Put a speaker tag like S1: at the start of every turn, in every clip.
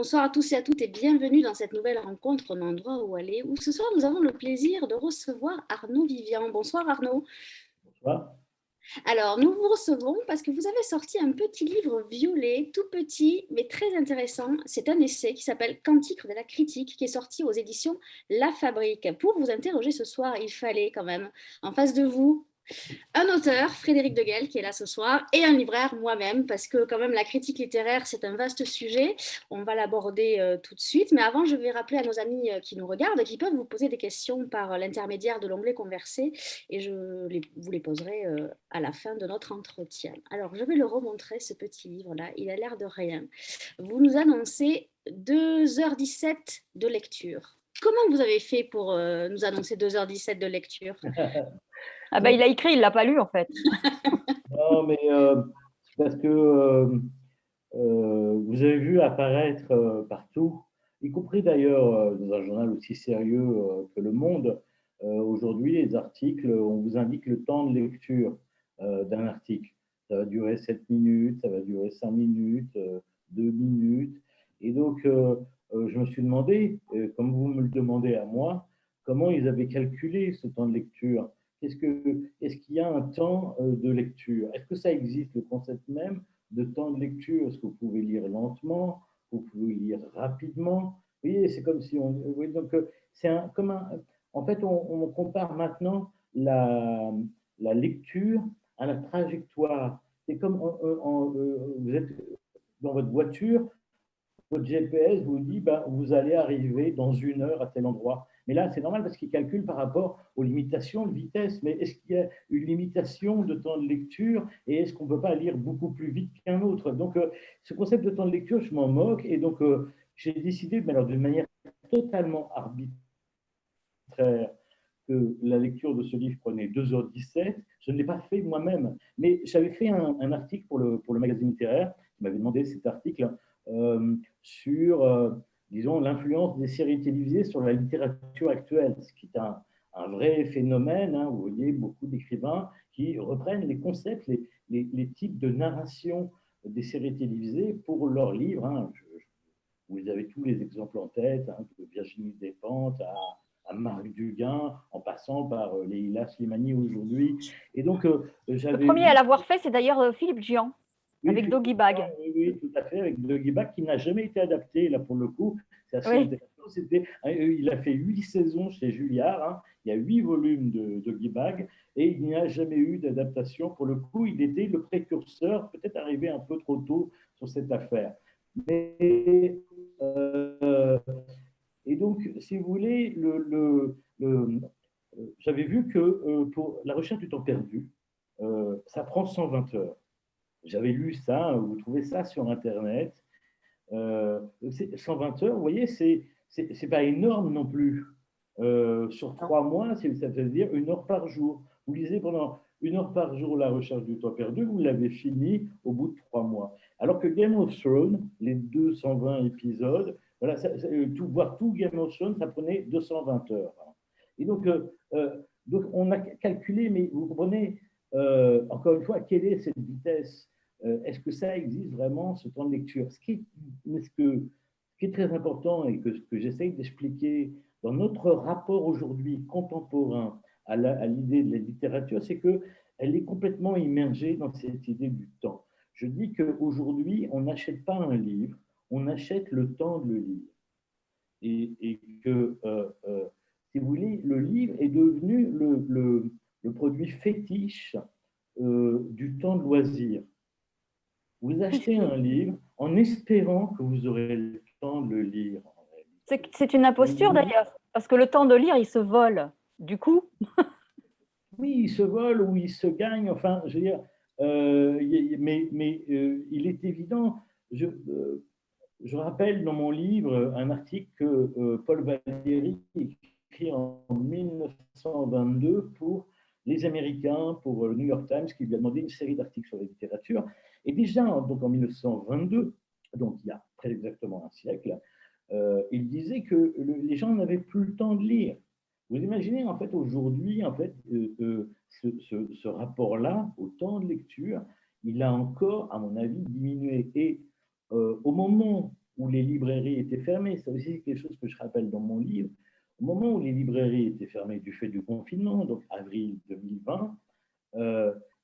S1: Bonsoir à tous et à toutes et bienvenue dans cette nouvelle rencontre Un endroit où aller, où ce soir nous avons le plaisir de recevoir Arnaud Vivian. Bonsoir Arnaud.
S2: Bonsoir.
S1: Alors nous vous recevons parce que vous avez sorti un petit livre violet, tout petit mais très intéressant. C'est un essai qui s'appelle Cantique de la critique qui est sorti aux éditions La Fabrique. Pour vous interroger ce soir, il fallait quand même en face de vous un auteur, Frédéric Deguel, qui est là ce soir, et un libraire, moi-même, parce que quand même la critique littéraire, c'est un vaste sujet. On va l'aborder tout de suite. Mais avant, je vais rappeler à nos amis qui nous regardent qu'ils peuvent vous poser des questions par l'intermédiaire de l'onglet Converser, et vous les poserai à la fin de notre entretien. Alors, je vais le remontrer, ce petit livre-là. Il a l'air de rien. Vous nous annoncez 2h17 de lecture. Comment vous avez fait pour nous annoncer 2h17 de lecture?
S3: Ah bah, il a écrit, il ne l'a pas lu en fait.
S2: Non, mais c'est parce que vous avez vu apparaître partout, y compris d'ailleurs dans un journal aussi sérieux que Le Monde, aujourd'hui, les articles, on vous indique le temps de lecture d'un article. Ça va durer 7 minutes, ça va durer 5 minutes, 2 minutes. Et donc, je me suis demandé, comme vous me le demandez à moi, comment ils avaient calculé ce temps de lecture. Est-ce qu'il y a un temps de lecture? Est-ce que ça existe, le concept même de temps de lecture? Est-ce que vous pouvez lire lentement? Vous pouvez lire rapidement? Vous voyez, c'est comme si on. Oui, donc, c'est comme un. En fait, on compare maintenant la lecture à la trajectoire. C'est comme vous êtes dans votre voiture, votre GPS vous dit ben, vous allez arriver dans 1 heure à tel endroit. Mais là, c'est normal parce qu'il calcule par rapport aux limitations de vitesse. Mais est-ce qu'il y a une limitation de temps de lecture et est-ce qu'on ne peut pas lire beaucoup plus vite qu'un autre? Donc, ce concept de temps de lecture, je m'en moque. Et donc, j'ai décidé, mais alors d'une manière totalement arbitraire, que la lecture de ce livre prenait 2h17. Je ne l'ai pas fait moi-même, mais j'avais fait un article pour le magazine littéraire qui m'avait demandé cet article sur, disons, l'influence des séries télévisées sur la littérature actuelle, ce qui est un vrai phénomène. Hein. Vous voyez beaucoup d'écrivains qui reprennent les concepts, les types de narration des séries télévisées pour leurs livres. Hein. Vous avez tous les exemples en tête, hein, de Virginie Despentes à Marc Duguin, en passant par Leïla Slimani aujourd'hui. Et donc,
S3: Le premier à l'avoir fait, c'est d'ailleurs Philippe Gian,
S2: oui,
S3: avec Doggy Bag.
S2: Oui, tout à fait, avec Doggy Bag, qui n'a jamais été adapté, là, pour le coup. C'est assez
S3: Oui.
S2: intéressant. Il a fait 8 saisons chez Julliard. Hein. Il y a 8 volumes de Doggy Bag et il n'y a jamais eu d'adaptation. Pour le coup, il était le précurseur, peut-être arrivé un peu trop tôt sur cette affaire. Mais, et donc, si vous voulez, j'avais vu que pour la recherche du temps perdu, ça prend 120 heures. J'avais lu ça, vous trouvez ça sur Internet. 120 heures, vous voyez, c'est pas énorme non plus. Sur 3 mois, ça veut dire 1 heure par jour. Vous lisez pendant 1 heure par jour la recherche du temps perdu, vous l'avez fini au bout de 3 mois. Alors que Game of Thrones, les 220 épisodes, voilà, voir tout Game of Thrones, ça prenait 220 heures. Et donc on a calculé, mais vous comprenez, encore une fois, quelle est cette vitesse? Est-ce que ça existe vraiment, ce temps de lecture? Ce qui est très important et que j'essaye d'expliquer dans notre rapport aujourd'hui contemporain à l'idée de la littérature, c'est qu'elle est complètement immergée dans cette idée du temps. Je dis qu'aujourd'hui, on n'achète pas un livre, on achète le temps de le lire. Et que, si vous voulez, le livre est devenu le produit fétiche du temps de loisir. Vous achetez un livre en espérant que vous aurez le temps de le lire.
S3: C'est une imposture d'ailleurs, parce que le temps de lire, il se vole. Du coup,
S2: oui, il se vole ou il se gagne. Enfin, je veux dire, mais il est évident. Je rappelle dans mon livre un article que Paul Valéry écrit en 1922 pour les Américains, pour le New York Times, qui lui a demandé une série d'articles sur la littérature. Et déjà, donc en 1922, donc il y a très exactement un siècle, il disait que les gens n'avaient plus le temps de lire. Vous imaginez, en fait, aujourd'hui, en fait, ce rapport-là au temps de lecture, il a encore, à mon avis, diminué. Et au moment où les librairies étaient fermées. Ça aussi, c'est quelque chose que je rappelle dans mon livre. Au moment où les librairies étaient fermées du fait du confinement, donc avril 2020,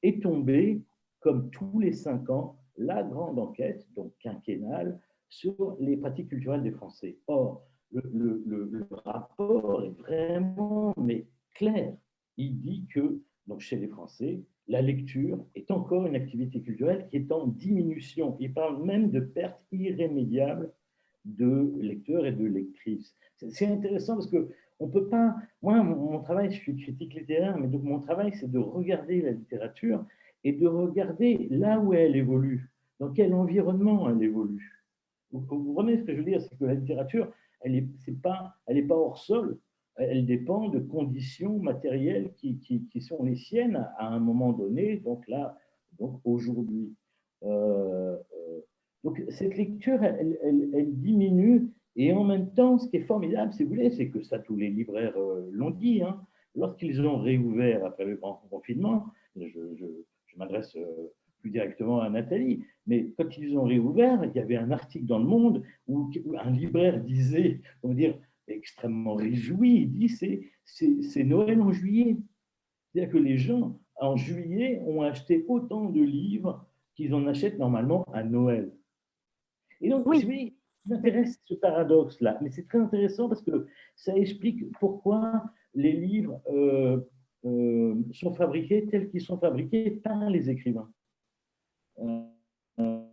S2: est tombée, comme tous les 5 ans, la grande enquête, donc quinquennale, sur les pratiques culturelles des Français. Or, le rapport est vraiment mais clair. Il dit que donc chez les Français, la lecture est encore une activité culturelle qui est en diminution. Il parle même de perte irrémédiable de lecteurs et de lectrices. C'est intéressant parce que on peut pas. Moi, mon travail, je suis critique littéraire, mais donc mon travail, c'est de regarder la littérature et de regarder là où elle évolue, dans quel environnement elle évolue. Vous comprenez ce que je veux dire? C'est que la littérature, elle est pas hors sol. Elle dépend de conditions matérielles qui sont les siennes à un moment donné, donc là, donc aujourd'hui. Euh, euh, donc cette lecture, elle diminue, et en même temps, ce qui est formidable, si vous voulez, c'est que ça, tous les libraires l'ont dit, hein, lorsqu'ils ont réouvert après le grand confinement, je m'adresse plus directement à Nathalie, mais quand ils ont réouvert, il y avait un article dans Le Monde où un libraire disait, on va dire, extrêmement réjoui, il dit c'est Noël en juillet. C'est-à-dire que les gens, en juillet, ont acheté autant de livres qu'ils en achètent normalement à Noël. Et donc,
S3: Oui,
S2: oui, m'intéresse ce paradoxe-là, mais c'est très intéressant parce que ça explique pourquoi les livres sont fabriqués tels qu'ils sont fabriqués par les écrivains. Euh,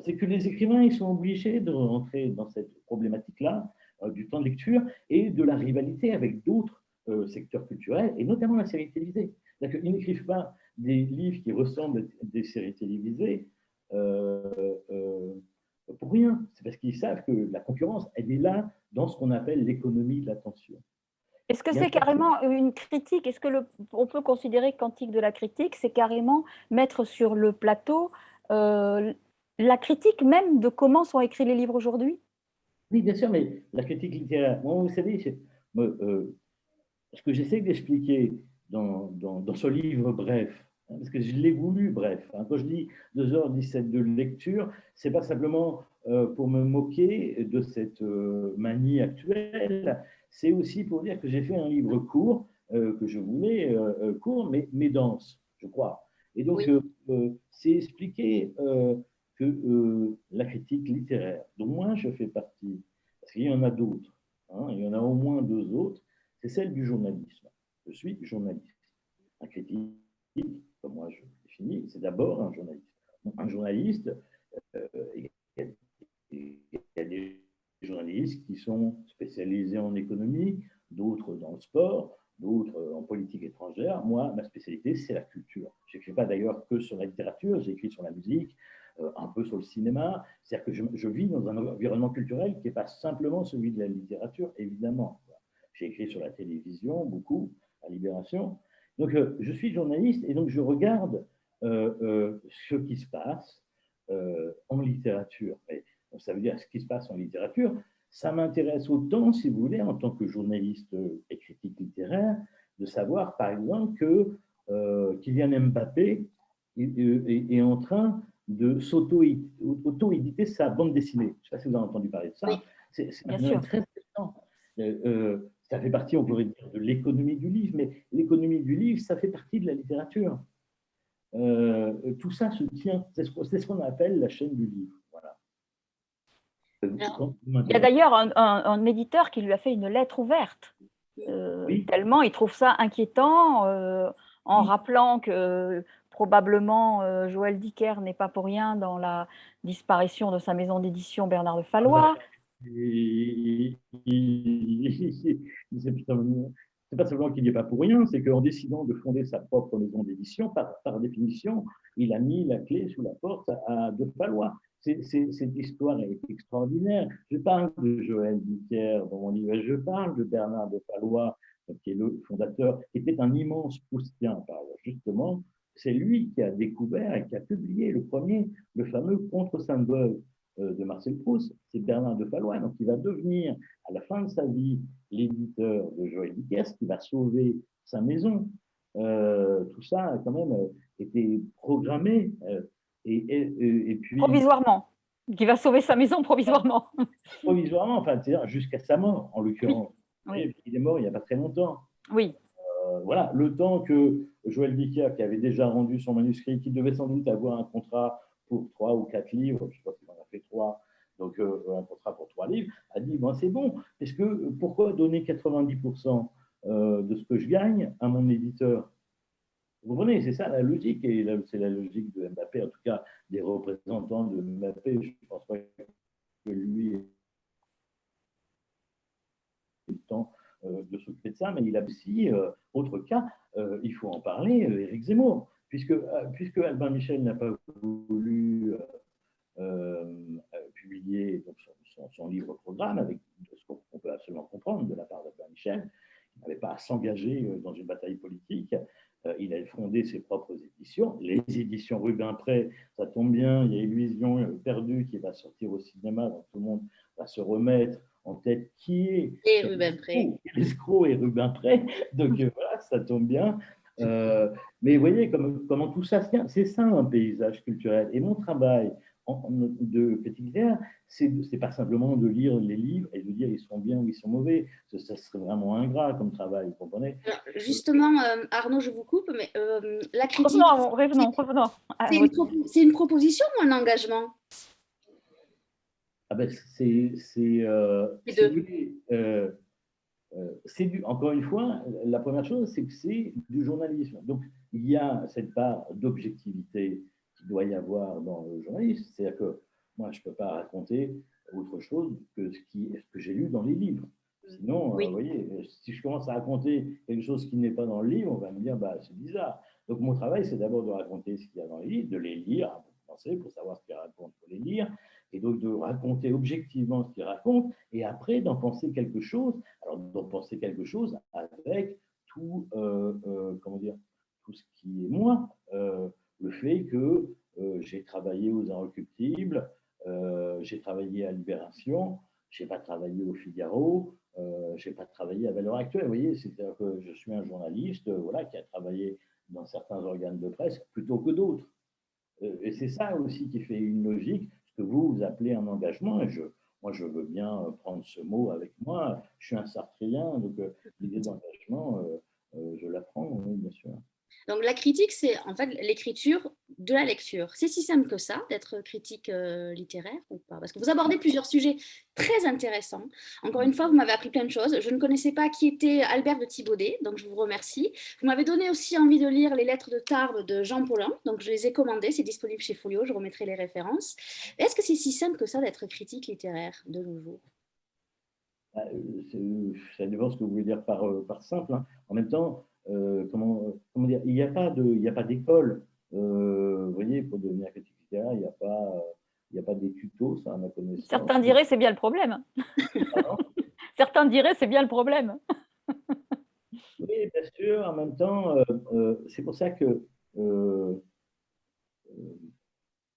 S2: c'est que les écrivains, ils sont obligés de rentrer dans cette problématique-là du temps de lecture et de la rivalité avec d'autres secteurs culturels, et notamment la série télévisée. C'est-à-dire qu'ils n'écrivent pas des livres qui ressemblent à des séries télévisées euh, euh, pour rien. C'est parce qu'ils savent que la concurrence, elle est là dans ce qu'on appelle l'économie de l'attention.
S3: est-ce que
S2: Il y a
S3: c'est carrément une critique? Est-ce que on peut considérer que Cantique de la critique, c'est carrément mettre sur le plateau la critique même de comment sont écrits les livres aujourd'hui?
S2: Oui, bien sûr, mais la critique littéraire, moi, vous savez, ce que j'essaie d'expliquer dans ce livre bref, hein, parce que je l'ai voulu bref. Hein, quand je dis 2h17 de lecture, c'est pas simplement pour me moquer de cette manie actuelle, c'est aussi pour dire que j'ai fait un livre court, que je voulais court, mais dense, je crois. Et donc,
S1: Oui.
S2: c'est expliquer que la critique littéraire, dont moi je fais partie, parce qu'il y en a d'autres, hein, il y en a au moins 2 autres, c'est celle du journalisme. Je suis journaliste. Un critique, comme moi je définis, c'est d'abord un journaliste. Un journaliste, il y a des journalistes qui sont spécialisés en économie, d'autres dans le sport, d'autres en politique étrangère. Moi, ma spécialité, c'est la culture. Je n'écris pas d'ailleurs que sur la littérature, j'écris sur la musique, un peu sur le cinéma. C'est-à-dire que je vis dans un environnement culturel qui n'est pas simplement celui de la littérature, évidemment. J'ai écrit sur la télévision, beaucoup, à Libération. Donc, je suis journaliste et donc je regarde ce qui se passe en littérature. Et, ça veut dire ce qui se passe en littérature. Ça m'intéresse autant, si vous voulez, en tant que journaliste et critique littéraire, de savoir, par exemple, que Kylian Mbappé est en train de s'auto-éditer sa bande dessinée. Je ne sais pas si vous avez entendu parler de ça.
S1: Oui.
S2: C'est
S3: Bien
S2: un domaine
S3: sûr.
S2: très intéressant. Ça fait partie, on pourrait dire, de l'économie du livre, mais l'économie du livre, ça fait partie de la littérature. Tout ça se tient, c'est ce qu'on appelle la chaîne du livre. Voilà.
S1: Alors,
S3: Il y a d'ailleurs un éditeur qui lui a fait une lettre ouverte,
S2: oui,
S3: tellement il trouve ça inquiétant, en
S2: oui.
S3: rappelant que probablement Joël Dicker n'est pas pour rien dans la disparition de sa maison d'édition Bernard de
S2: Ah ben,
S3: Fallois.
S2: c'est pas seulement qu'il n'y est pas pour rien, c'est qu'en décidant de fonder sa propre maison d'édition, par définition, il a mis la clé sous la porte à De Fallois. Cette histoire est extraordinaire. Je parle de Joël Dicker dans mon livre, je parle de Bernard de Fallois, qui est le fondateur, qui était un immense Proustien, justement. C'est lui qui a découvert et qui a publié le fameux Contre Sainte-Beuve de Marcel Proust, c'est Bernard de Fallois, donc il va devenir, à la fin de sa vie, l'éditeur de Joël Dicker, qui va sauver sa maison. Tout ça a quand même été programmé. Et puis,
S3: Provisoirement. Qui va sauver sa maison provisoirement.
S2: provisoirement, enfin, c'est-à-dire jusqu'à sa mort, en
S3: Oui,
S2: l'occurrence.
S3: oui,
S2: Il est mort il n'y a pas très longtemps.
S3: oui.
S2: Voilà, le temps que Joël Dicker, qui avait déjà rendu son manuscrit, qui devait sans doute avoir un contrat pour 3 ou 4 livres, je ne sais pas s'il en a fait 3, donc un contrat pour 3 livres, a dit bon, c'est bon, parce que pourquoi donner 90% de ce que je gagne à mon éditeur? Vous comprenez, c'est ça la logique, et c'est la logique de Mbappé, en tout cas des représentants de Mbappé. Je ne pense pas que lui ait le temps de s'occuper de ça, mais il a aussi, autre cas, il faut en parler, Éric Zemmour, puisque Albin Michel n'a pas voulu publier donc, son livre-programme, avec ce qu'on peut absolument comprendre de la part d'Albin Michel. Il n'avait pas à s'engager dans une bataille politique. Il a fondé ses propres éditions, les éditions Rubin Prêt. Ça tombe bien, il y a Illusion perdue qui va sortir au cinéma, donc tout le monde va se remettre en tête qui est
S1: Et Rubin Prêt.
S2: l'escroc et Rubin Prêt. Donc voilà, ça tombe bien. Mais vous voyez comment tout ça se tient. C'est ça un paysage culturel. Et mon travail de critique littéraire, c'est pas simplement de lire les livres et de dire ils sont bien ou ils sont mauvais. Ça serait vraiment ingrat comme travail, vous comprenez?
S1: Alors, justement, Arnaud, je vous coupe, mais la critique,
S3: Revenons à
S1: c'est
S3: votre...
S1: c'est une proposition ou un engagement?
S2: Ah ben,
S1: Les
S2: si vous
S1: deux.
S2: voulez, encore une fois, la première chose, c'est que c'est du journalisme. Donc, il y a cette part d'objectivité qu'il doit y avoir dans le journalisme. C'est-à-dire que moi, je ne peux pas raconter autre chose que ce que j'ai lu dans les livres. Sinon,
S1: Oui.
S2: vous voyez, si je commence à raconter quelque chose qui n'est pas dans le livre, on va me dire, bah, c'est bizarre. Donc, mon travail, c'est d'abord de raconter ce qu'il y a dans les livres, de les lire, pour penser, pour savoir ce qu'ils racontent, pour les lire, et donc de raconter objectivement ce qu'ils racontent, et après d'en penser quelque chose. Alors, d'en penser quelque chose avec tout, comment dire, tout ce qui est moi. Le fait que j'ai travaillé aux Inrecuptibles, j'ai travaillé à Libération, je n'ai pas travaillé au Figaro, je n'ai pas travaillé à Valeurs Actuelles. Vous voyez, c'est-à-dire que je suis un journaliste voilà, qui a travaillé dans certains organes de presse plutôt que d'autres. Et c'est ça aussi qui fait une logique, ce que vous appelez un engagement. Et moi, je veux bien prendre ce mot avec moi. Je suis un sartrien, donc l'idée d'engagement, je la prends, oui, bien sûr.
S1: Donc la critique, c'est en fait l'écriture de la lecture. C'est si simple que ça, d'être critique littéraire ou pas? Parce que vous abordez plusieurs sujets très intéressants. Encore une fois, vous m'avez appris plein de choses. Je ne connaissais pas qui était Albert de Thibaudet, donc je vous remercie. Vous m'avez donné aussi envie de lire les lettres de Tarbes de Jean Paulin, donc je les ai commandées, c'est disponible chez Folio, je remettrai les références. Est-ce que c'est si simple que ça d'être critique littéraire de nos jours?
S2: Ça dépend ce que vous voulez dire par simple. Hein. En même temps, comment dire, il n'y a pas d'école. Vous voyez, pour devenir critique littéraire, il n'y a pas des tutos, ça, à ma connaissance.
S3: Certains diraient c'est bien le problème. Certains diraient c'est bien le problème.
S2: Oui, bien sûr. En même temps, c'est pour ça que,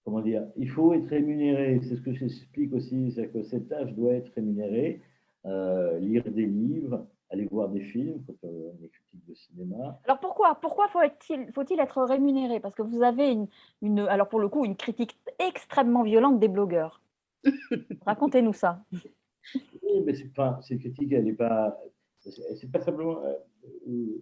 S2: comment dire, il faut être rémunéré. C'est ce que j'explique aussi, c'est que cette tâche doit être rémunérée. Lire des livres, aller voir des films quand on est critique de cinéma.
S3: Alors pourquoi faut-il être rémunéré? Parce que vous avez alors pour le coup, une critique extrêmement violente des blogueurs. Racontez-nous ça.
S2: Oui, mais cette critique, elle n'est pas, c'est pas simplement, je ne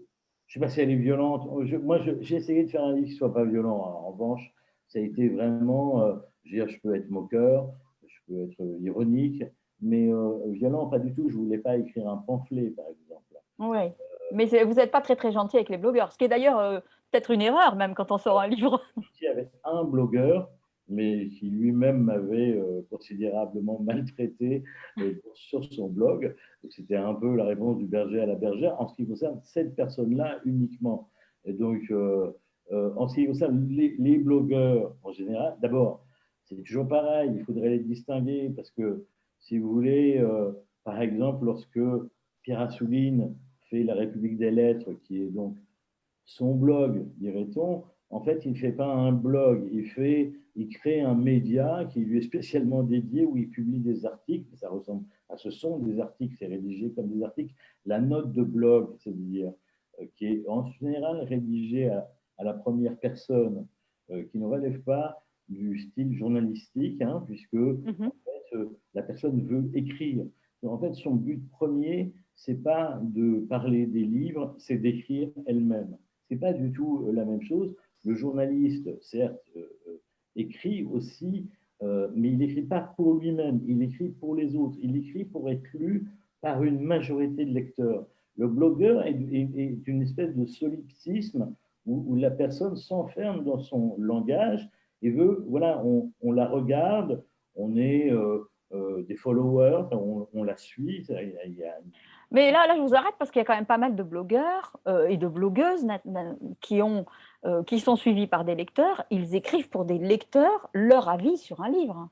S2: sais pas si elle est violente. Moi, j'ai essayé de faire un livre qui ne soit pas violent. Hein. En revanche, ça a été vraiment, je veux dire, je peux être moqueur, je peux être ironique, mais violent, pas du tout. Je ne voulais pas écrire un pamphlet, par exemple.
S3: Oui, mais vous n'êtes pas très très gentil avec les blogueurs, ce qui est d'ailleurs peut-être une erreur même quand on sort un livre.
S2: Avec un blogueur, mais qui lui-même m'avait considérablement maltraité sur son blog. C'était un peu la réponse du berger à la bergère en ce qui concerne cette personne-là uniquement. Et donc, en ce qui concerne les blogueurs en général, d'abord, c'est toujours pareil, il faudrait les distinguer parce que, si vous voulez, par exemple, lorsque Pierre Assouline fait La République des Lettres, qui est donc son blog, dirait-on, en fait, il ne fait pas un blog, il crée un média qui lui est spécialement dédié où il publie des articles. Ça ressemble à ce sont des articles, c'est rédigé comme des articles. La note de blog, c'est-à-dire qui est en général rédigée à la première personne, qui ne relève pas du style journalistique, hein, puisque en fait, la personne veut écrire. En fait, son but premier, c'est pas de parler des livres, c'est d'écrire elle-même. C'est pas du tout la même chose. Le journaliste, certes, écrit aussi, mais il n'écrit pas pour lui-même, il écrit pour les autres, il écrit pour être lu par une majorité de lecteurs. Le blogueur est une espèce de solipsisme où la personne s'enferme dans son langage et veut, voilà, on la regarde, on est des followers, on la suit.
S3: Mais là, je vous arrête parce qu'il y a quand même pas mal de blogueurs et de blogueuses qui sont suivis par des lecteurs. Ils écrivent pour des lecteurs leur avis sur un livre.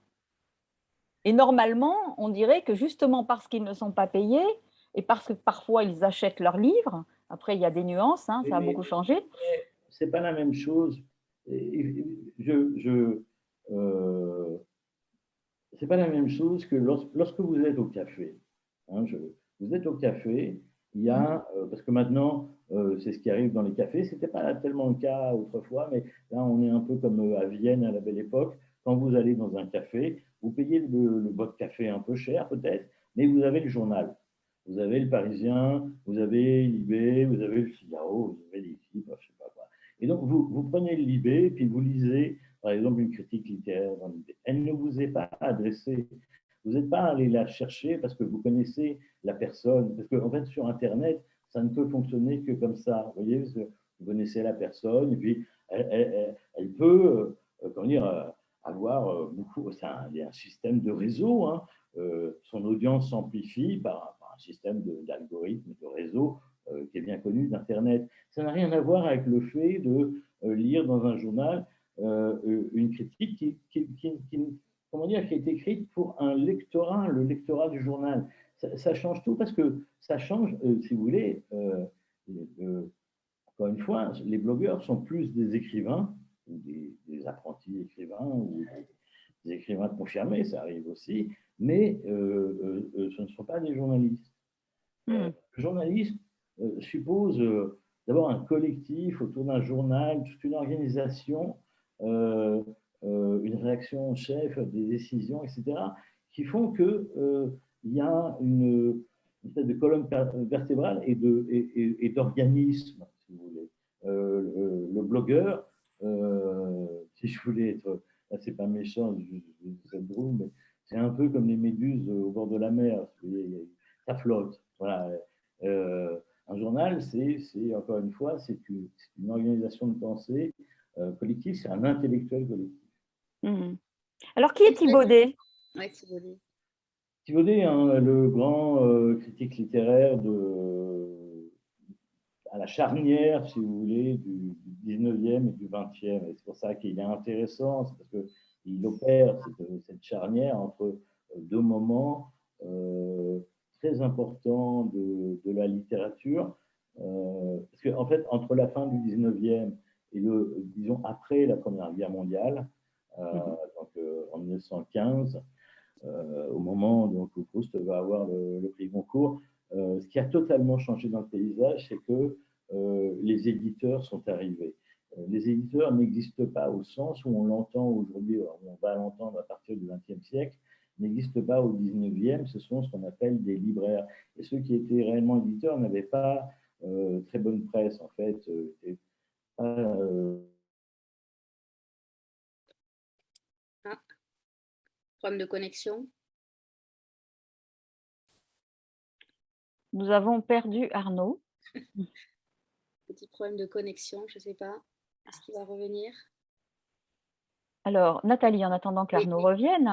S3: Et normalement, on dirait que justement parce qu'ils ne sont pas payés et parce que parfois ils achètent leurs livres, après il y a des nuances, hein, ça a beaucoup changé.
S2: C'est pas la même chose. C'est pas la même chose que lorsque vous êtes au café. Hein, vous êtes au café, il y a, parce que maintenant, c'est ce qui arrive dans les cafés, c'était pas tellement le cas autrefois, mais là, on est un peu comme à Vienne à la belle époque. Quand vous allez dans un café, vous payez votre café un peu cher peut-être, mais vous avez le journal. Vous avez le Parisien, vous avez Libé, vous avez le Figaro, vous avez l'équipe, je sais pas quoi. Et donc, vous prenez le Libé, puis vous lisez, par exemple, une critique littéraire dans Libé. Elle ne vous est pas adressée. Vous n'êtes pas allé la chercher parce que vous connaissez la personne. Parce qu'en fait, sur Internet, ça ne peut fonctionner que comme ça. Vous voyez, parce que vous connaissez la personne, et puis elle peut, comment dire, avoir beaucoup. Il y a un système de réseau. Hein. Son audience s'amplifie par un système d'algorithmes, de réseau qui est bien connu d'Internet. Ça n'a rien à voir avec le fait de lire dans un journal une critique comment dire, qui est écrite pour un lectorat, le lectorat du journal. Ça change tout parce que ça change, si vous voulez, encore une fois, les blogueurs sont plus des écrivains, ou des apprentis écrivains, ou des écrivains confirmés, ça arrive aussi, mais ce ne sont pas des journalistes. Le journalisme suppose d'abord un collectif autour d'un journal, toute une organisation, une réaction en chef, des décisions, etc., qui font qu'il y a une espèce de colonne vertébrale et d'organisme, si vous voulez. Le blogueur, si je voulais être, là c'est pas méchant, c'est drôle, mais c'est un peu comme les méduses au bord de la mer, ça flotte. Voilà. Un journal, c'est encore une fois, c'est une organisation de pensée collective, c'est un intellectuel collectif.
S3: Alors, qui est Thibaudet?
S1: Oui, Thibaudet.
S2: Thibaudet, hein, le grand critique littéraire à la charnière, si vous voulez, du 19e et du 20e. Et c'est pour ça qu'il est intéressant, c'est parce qu'il opère cette charnière entre deux moments très importants de la littérature. Parce qu'en fait, entre la fin du 19e et disons, après la Première Guerre mondiale, donc, en 1915, au moment où Proust va avoir le prix Goncourt, ce qui a totalement changé dans le paysage, c'est que les éditeurs sont arrivés. Les éditeurs n'existent pas au sens où on l'entend aujourd'hui, on va l'entendre à partir du XXe siècle, n'existent pas au XIXe, ce sont ce qu'on appelle des libraires. Et ceux qui étaient réellement éditeurs n'avaient pas très bonne presse, en fait.
S1: Problème de connexion.
S3: Nous avons perdu Arnaud.
S1: Petit problème de connexion, je ne sais pas. Est-ce qu'il va revenir?
S3: Alors, Nathalie, en attendant qu'Arnaud revienne,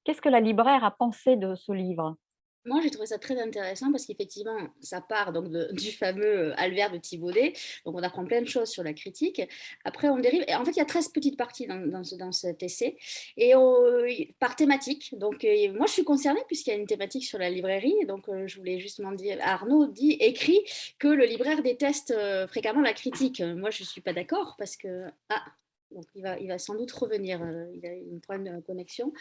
S3: qu'est-ce que la libraire a pensé de ce livre?
S1: Moi, j'ai trouvé ça très intéressant parce qu'effectivement, ça part donc du fameux Albert de Thibaudet. Donc, on apprend plein de choses sur la critique. Après, on dérive. Et en fait, il y a 13 petites parties dans cet essai. Et par thématique. Donc, moi, je suis concernée puisqu'il y a une thématique sur la librairie. Donc, je voulais justement dire, Arnaud écrit que le libraire déteste fréquemment la critique. Moi, je ne suis pas d'accord parce que... Ah, Donc, il va sans doute revenir. Il a une problème de connexion.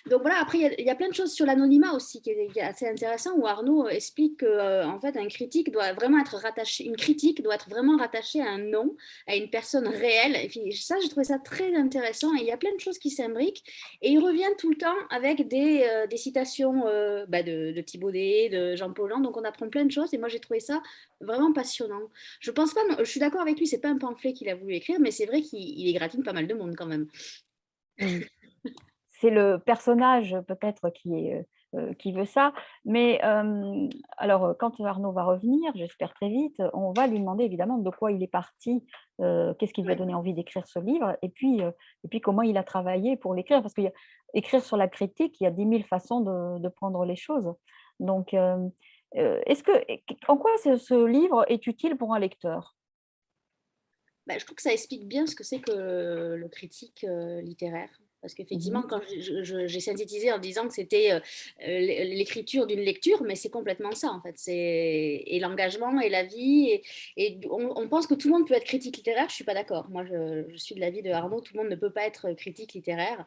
S1: Donc, voilà. Après, il y a plein de choses sur l'anonymat aussi qui est assez intéressant, où Arnaud explique que, en fait, un critique doit vraiment être rattaché, une critique doit être vraiment rattachée à un nom, à une personne réelle. Et puis, ça, j'ai trouvé ça très intéressant. Et il y a plein de choses qui s'imbriquent. Et il revient tout le temps avec des citations de Thibaudet, de Jean Paulhan. Donc, on apprend plein de choses. Et moi, j'ai trouvé ça vraiment passionnant. Je pense pas, je suis d'accord avec lui, c'est pas un pamphlet qu'il a voulu écrire, mais c'est vrai qu'il égratigne pas mal de monde quand même.
S3: Mmh. C'est le personnage peut-être qui veut ça. Mais alors, quand Arnaud va revenir, j'espère très vite, on va lui demander évidemment de quoi il est parti, qu'est-ce qui lui a
S1: Ouais.
S3: donné envie d'écrire ce livre et puis comment il a travaillé pour l'écrire. Parce qu'écrire sur la critique, il y a 10 000 façons de prendre les choses. Donc, est-ce que en quoi ce livre est utile pour un lecteur?
S1: Je trouve que ça explique bien ce que c'est que le critique littéraire. Parce qu'effectivement,
S3: Mmh.
S1: quand j'ai synthétisé en disant que c'était l'écriture d'une lecture, mais c'est complètement ça en fait. Et l'engagement et la vie. Et on pense que tout le monde peut être critique littéraire. Je ne suis pas d'accord. Moi, je suis de l'avis de Arnaud. Tout le monde ne peut pas être critique littéraire.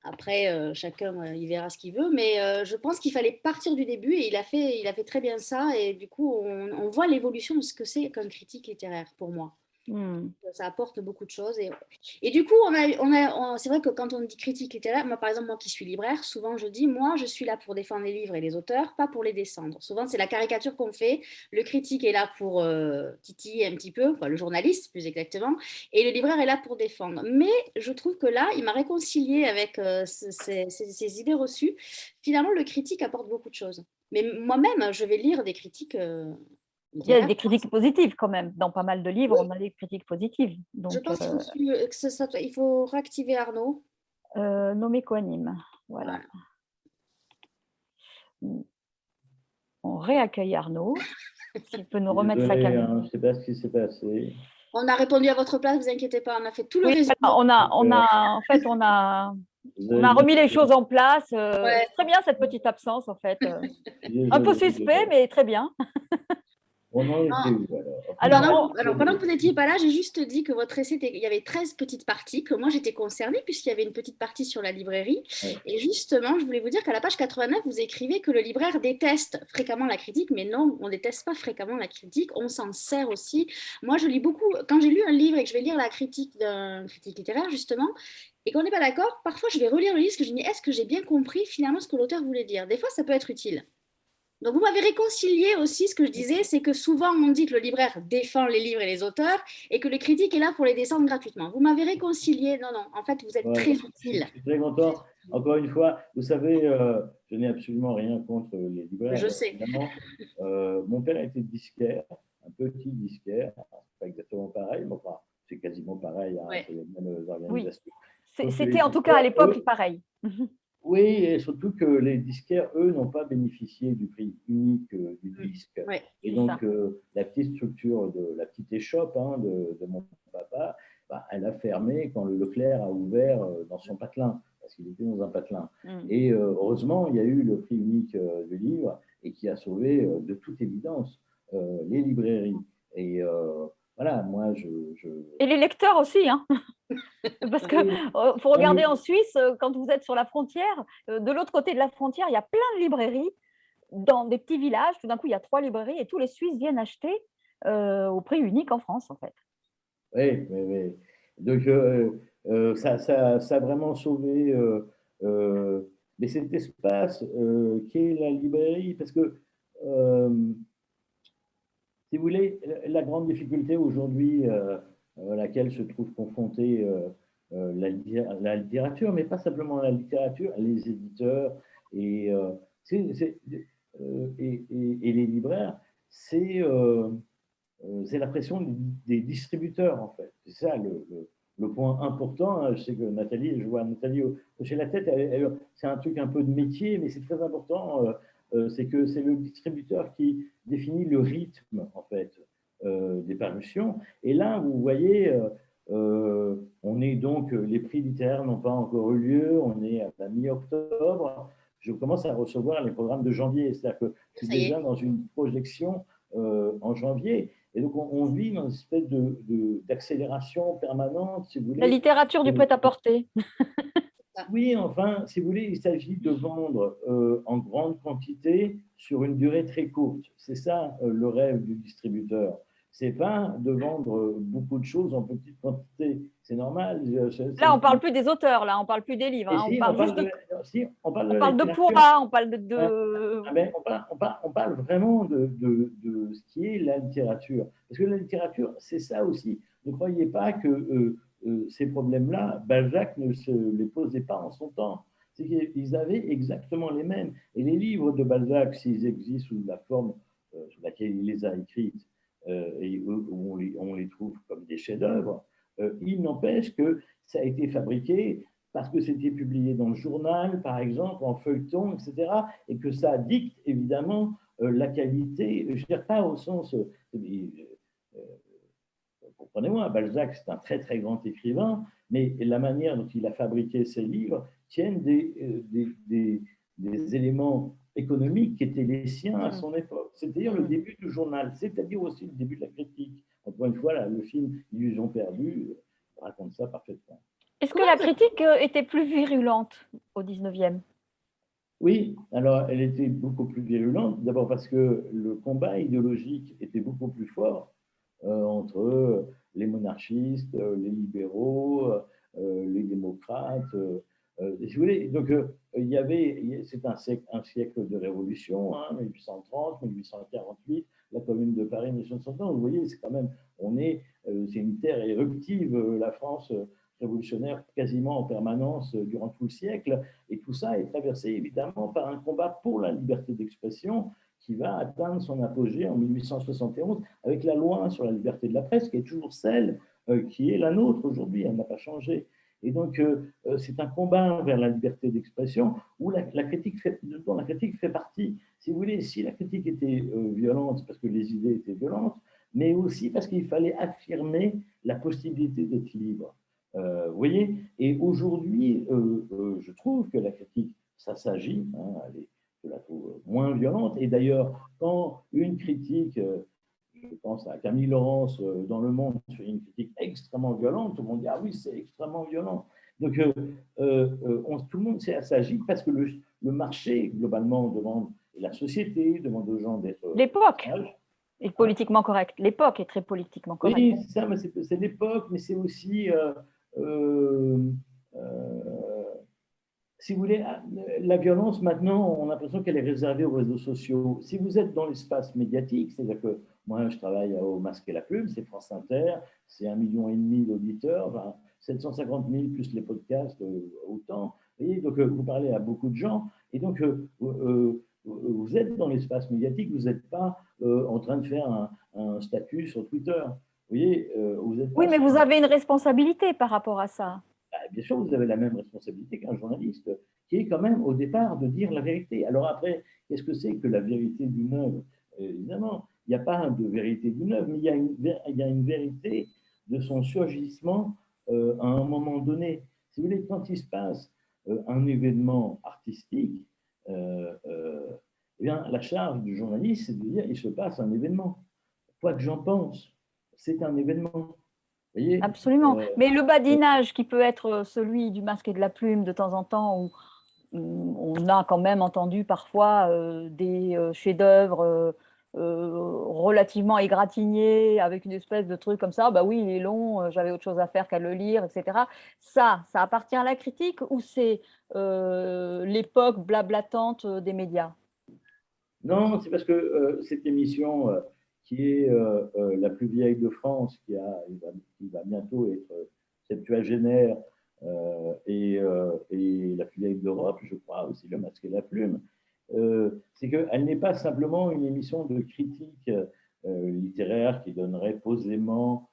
S1: Après, chacun, il verra ce qu'il veut. Mais je pense qu'il fallait partir du début et il a fait très bien ça. Et du coup, on voit l'évolution de ce que c'est qu'un critique littéraire pour moi.
S3: Mmh.
S1: Ça apporte beaucoup de choses. Et du coup, c'est vrai que quand on dit critique littéraire, moi, par exemple, moi qui suis libraire, souvent je dis, moi, je suis là pour défendre les livres et les auteurs, pas pour les descendre. Souvent, c'est la caricature qu'on fait. Le critique est là pour titiller un petit peu, quoi, le journaliste plus exactement, et le libraire est là pour défendre. Mais je trouve que là, il m'a réconcilié avec ces idées reçues. Finalement, le critique apporte beaucoup de choses. Mais moi-même, je vais lire des critiques
S3: Il y a
S1: littéraires.
S3: des critiques positives quand même. Dans pas mal de livres, on a des critiques positives.
S1: Je
S3: Donc,
S1: pense qu'il faut, il faut réactiver Arnaud.
S3: nommé coanime. Voilà.
S1: Voilà.
S3: On réaccueille Arnaud. S'il peut nous remettre sa
S2: Désolé,
S3: caméra.
S2: hein, je ne sais pas ce qui s'est passé.
S1: On a répondu à votre place, vous inquiétez pas, on a fait tout le
S3: Oui,
S1: résumé.
S3: voilà,
S2: Donc,
S3: en fait, on a
S2: vous avez bien
S3: remis les
S2: fait.
S3: choses en place.
S1: Ouais.
S3: Très bien cette petite absence, en fait. Un peu
S2: Désolé,
S3: suspect,
S2: désolé.
S3: mais très bien.
S2: On en était
S1: Non.
S2: où alors?
S3: Alors,
S1: Pendant que vous n'étiez pas là, j'ai juste dit que votre essai, il y avait 13 petites parties, que moi j'étais concernée, puisqu'il y avait une petite partie sur la librairie.
S2: Ouais.
S1: Et justement, je voulais vous dire qu'à la page 89, vous écrivez que le libraire déteste fréquemment la critique, mais non, on ne déteste pas fréquemment la critique, on s'en sert aussi. Moi, je lis beaucoup, quand j'ai lu un livre et que je vais lire la critique d'un critique littéraire, justement, et qu'on n'est pas d'accord, parfois je vais relire le livre, parce que je me dis, est-ce que j'ai bien compris finalement ce que l'auteur voulait dire? Des fois, ça peut être utile. Donc, vous m'avez réconcilié aussi ce que je disais, c'est que souvent on dit que le libraire défend les livres et les auteurs et que le critique est là pour les descendre gratuitement. Vous m'avez réconcilié. Non, non, en fait, vous êtes
S2: Ouais,
S1: très
S2: je
S1: utile.
S2: suis très content. Encore une fois, vous savez, je n'ai absolument rien contre les libraires,
S1: Je
S2: bien
S1: sais.
S2: évidemment. Mon père était disquaire, un petit disquaire. C'est pas exactement pareil, mais enfin, c'est quasiment pareil, hein,
S1: Ouais.
S2: c'est les mêmes
S3: oui,
S2: organisations. Sauf que les
S3: c'était en tout cas à
S2: disquaires,
S3: l'époque
S2: eux,
S3: pareil.
S2: oui, et surtout que les disquaires, eux, n'ont pas bénéficié du prix unique du disque.
S1: Ouais,
S2: Et
S3: C'est
S2: donc,
S3: ça.
S2: la petite structure de la petite échoppe hein, de mon papa, bah, elle a fermé quand le Leclerc a ouvert dans son patelin, parce qu'il était dans un patelin.
S3: Mm.
S2: Et heureusement, il y a eu le prix unique du livre et qui a sauvé de toute évidence les librairies. Et voilà, moi,
S3: Et les lecteurs aussi, hein. Parce que
S2: Oui,
S3: faut
S2: non,
S3: regarder
S2: mais
S3: en Suisse, quand vous êtes sur la frontière, de l'autre côté de la frontière, il y a plein de librairies dans des petits villages. Tout d'un coup, il y a 3 librairies et tous les Suisses viennent acheter au prix unique en France, en fait.
S2: oui, oui, oui. Donc, ça a vraiment sauvé euh, mais cet espace qu'est la librairie, parce que, si vous voulez, la grande difficulté aujourd'hui à laquelle se trouve confrontée la littérature, mais pas simplement la littérature, les éditeurs et, c'est- c'est- et les libraires, c'est c'est la pression des distributeurs, en fait. C'est ça le point important. Hein. Je sais que Nathalie, je vois Nathalie hocher la tête, c'est un truc un peu de métier, mais c'est très important. C'est que c'est le distributeur qui définit le rythme, en fait, des parutions. Et là, vous voyez, on est donc, les prix littéraires n'ont pas encore eu lieu, on est à la mi-octobre. Je commence à recevoir les programmes de janvier, c'est-à-dire que je suis
S1: ça y
S2: déjà
S1: est.
S2: dans une projection en janvier. Et donc, on vit dans une espèce d'accélération permanente, si vous
S3: La
S2: voulez.
S3: littérature du prêt-à-porter.
S2: Oui, enfin, si vous voulez, il s'agit de vendre en grande quantité sur une durée très courte. C'est ça le rêve du distributeur. C'est pas de vendre beaucoup de choses en petite quantité. C'est normal.
S3: Là, on ne parle plus des auteurs, là, on ne parle plus des livres.
S2: Et
S3: Hein,
S2: si,
S3: on parle juste de,
S2: si, on parle de
S3: on
S2: la
S3: parle de
S2: littérature.
S3: poids, on parle
S2: Hein,
S3: de...
S2: mais on parle vraiment de ce qui est la littérature. Parce que la littérature, c'est ça aussi. Ne croyez pas que ces problèmes-là, Balzac ne se les posait pas en son temps. C'est qu'ils avaient exactement les mêmes. Et les livres de Balzac, s'ils existent sous la forme sous laquelle il les a écrites, et où on les trouve comme des chefs-d'œuvre, il n'empêche que ça a été fabriqué parce que c'était publié dans le journal, par exemple, en feuilleton, etc., et que ça dicte évidemment la qualité, je ne dirais pas au sens, comprenez-moi, Balzac, c'est un très très grand écrivain, mais la manière dont il a fabriqué ses livres tiennent des éléments économiques qui étaient les siens à son époque, c'est-à-dire le début du journal, c'est-à-dire aussi le début de la critique. Encore une fois, là, le film Illusion perdue raconte ça parfaitement.
S3: Est-ce que la critique était plus virulente au 19e?
S2: Oui, alors elle était beaucoup plus virulente, d'abord parce que le combat idéologique était beaucoup plus fort entre les monarchistes, les libéraux, les démocrates. Si vous voulez, donc il y avait, c'est un siècle de révolution, hein, 1830, 1848, la Commune de Paris, 1960. Vous voyez, c'est quand même, c'est une terre éruptive, la France révolutionnaire quasiment en permanence durant tout le siècle. Et tout ça est traversé évidemment par un combat pour la liberté d'expression qui va atteindre son apogée en 1871 avec la loi sur la liberté de la presse, qui est toujours celle qui est la nôtre aujourd'hui, elle n'a pas changé. Et donc, c'est un combat vers la liberté d'expression où dont la critique fait partie. Si vous voulez, si la critique était violente, c'est parce que les idées étaient violentes, mais aussi parce qu'il fallait affirmer la possibilité d'être libre. Vous voyez. Et aujourd'hui, je trouve que la critique, ça s'agit, hein, je la trouve moins violente. Et d'ailleurs, quand une critique, je pense à Camille Laurence dans Le Monde, fait une critique extrêmement violente, tout le monde dit ah oui, c'est extrêmement violent. Donc, tout le monde s'agit parce que le marché, globalement, demande, et la société demande aux gens d'être.
S3: L'époque est politiquement correcte. L'époque est très politiquement correcte.
S2: Oui, c'est ça, mais c'est l'époque, mais c'est aussi. Si vous voulez, la violence, maintenant, on a l'impression qu'elle est réservée aux réseaux sociaux. Si vous êtes dans l'espace médiatique, c'est-à-dire que moi, je travaille au Masque et la Plume, c'est France Inter, c'est 1,5 million d'auditeurs, 750 000 plus les podcasts, autant. Vous voyez, donc vous parlez à beaucoup de gens, et donc vous êtes dans l'espace médiatique, vous n'êtes pas en train de faire un statut sur Twitter. Vous voyez, vous êtes pas
S3: oui, mais vous avez une responsabilité par rapport à ça.
S2: Bien sûr, vous avez la même responsabilité qu'un journaliste, qui est quand même au départ de dire la vérité. Alors après, qu'est-ce que c'est que la vérité d'une œuvre? Évidemment, il n'y a pas de vérité d'une œuvre, mais il y a une vérité de son surgissement à un moment donné. Si vous voulez, quand il se passe un événement artistique, eh bien, la charge du journaliste, c'est de dire il se passe un événement. Quoi que j'en pense, c'est un événement. Voyez,
S3: absolument. Mais le badinage qui peut être celui du Masque et de la Plume de temps en temps, où on a quand même entendu parfois des chefs-d'œuvre relativement égratignés, avec une espèce de truc comme ça, bah oui, il est long, j'avais autre chose à faire qu'à le lire, etc. Ça appartient à la critique ou c'est l'époque blablatante des médias?
S2: Non, c'est parce que cette émission qui est la plus vieille de France, qui va bientôt être septuagénaire et la plus vieille d'Europe, je crois, aussi le Masque et la Plume, c'est qu'elle n'est pas simplement une émission de critique littéraire qui donnerait posément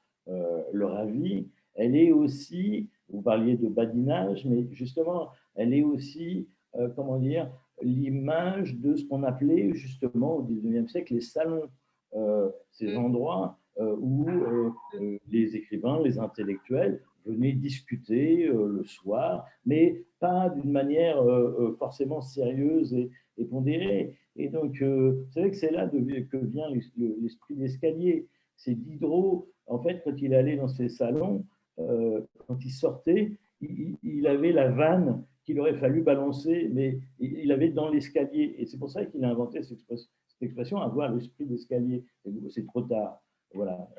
S2: leur avis, elle est aussi, vous parliez de badinage, mais justement, elle est aussi, comment dire, l'image de ce qu'on appelait justement au XIXe siècle les salons, ces endroits où les écrivains, les intellectuels venaient discuter le soir, mais pas d'une manière forcément sérieuse et pondérée. Et donc, c'est vrai que c'est là que vient l'esprit d'escalier. c'est Diderot, en fait, quand il allait dans ses salons, quand il sortait, il avait la vanne qu'il aurait fallu balancer, mais il avait dans l'escalier. Et c'est pour ça qu'il a inventé cette expression, avoir l'esprit d'escalier. C'est trop tard. Voilà.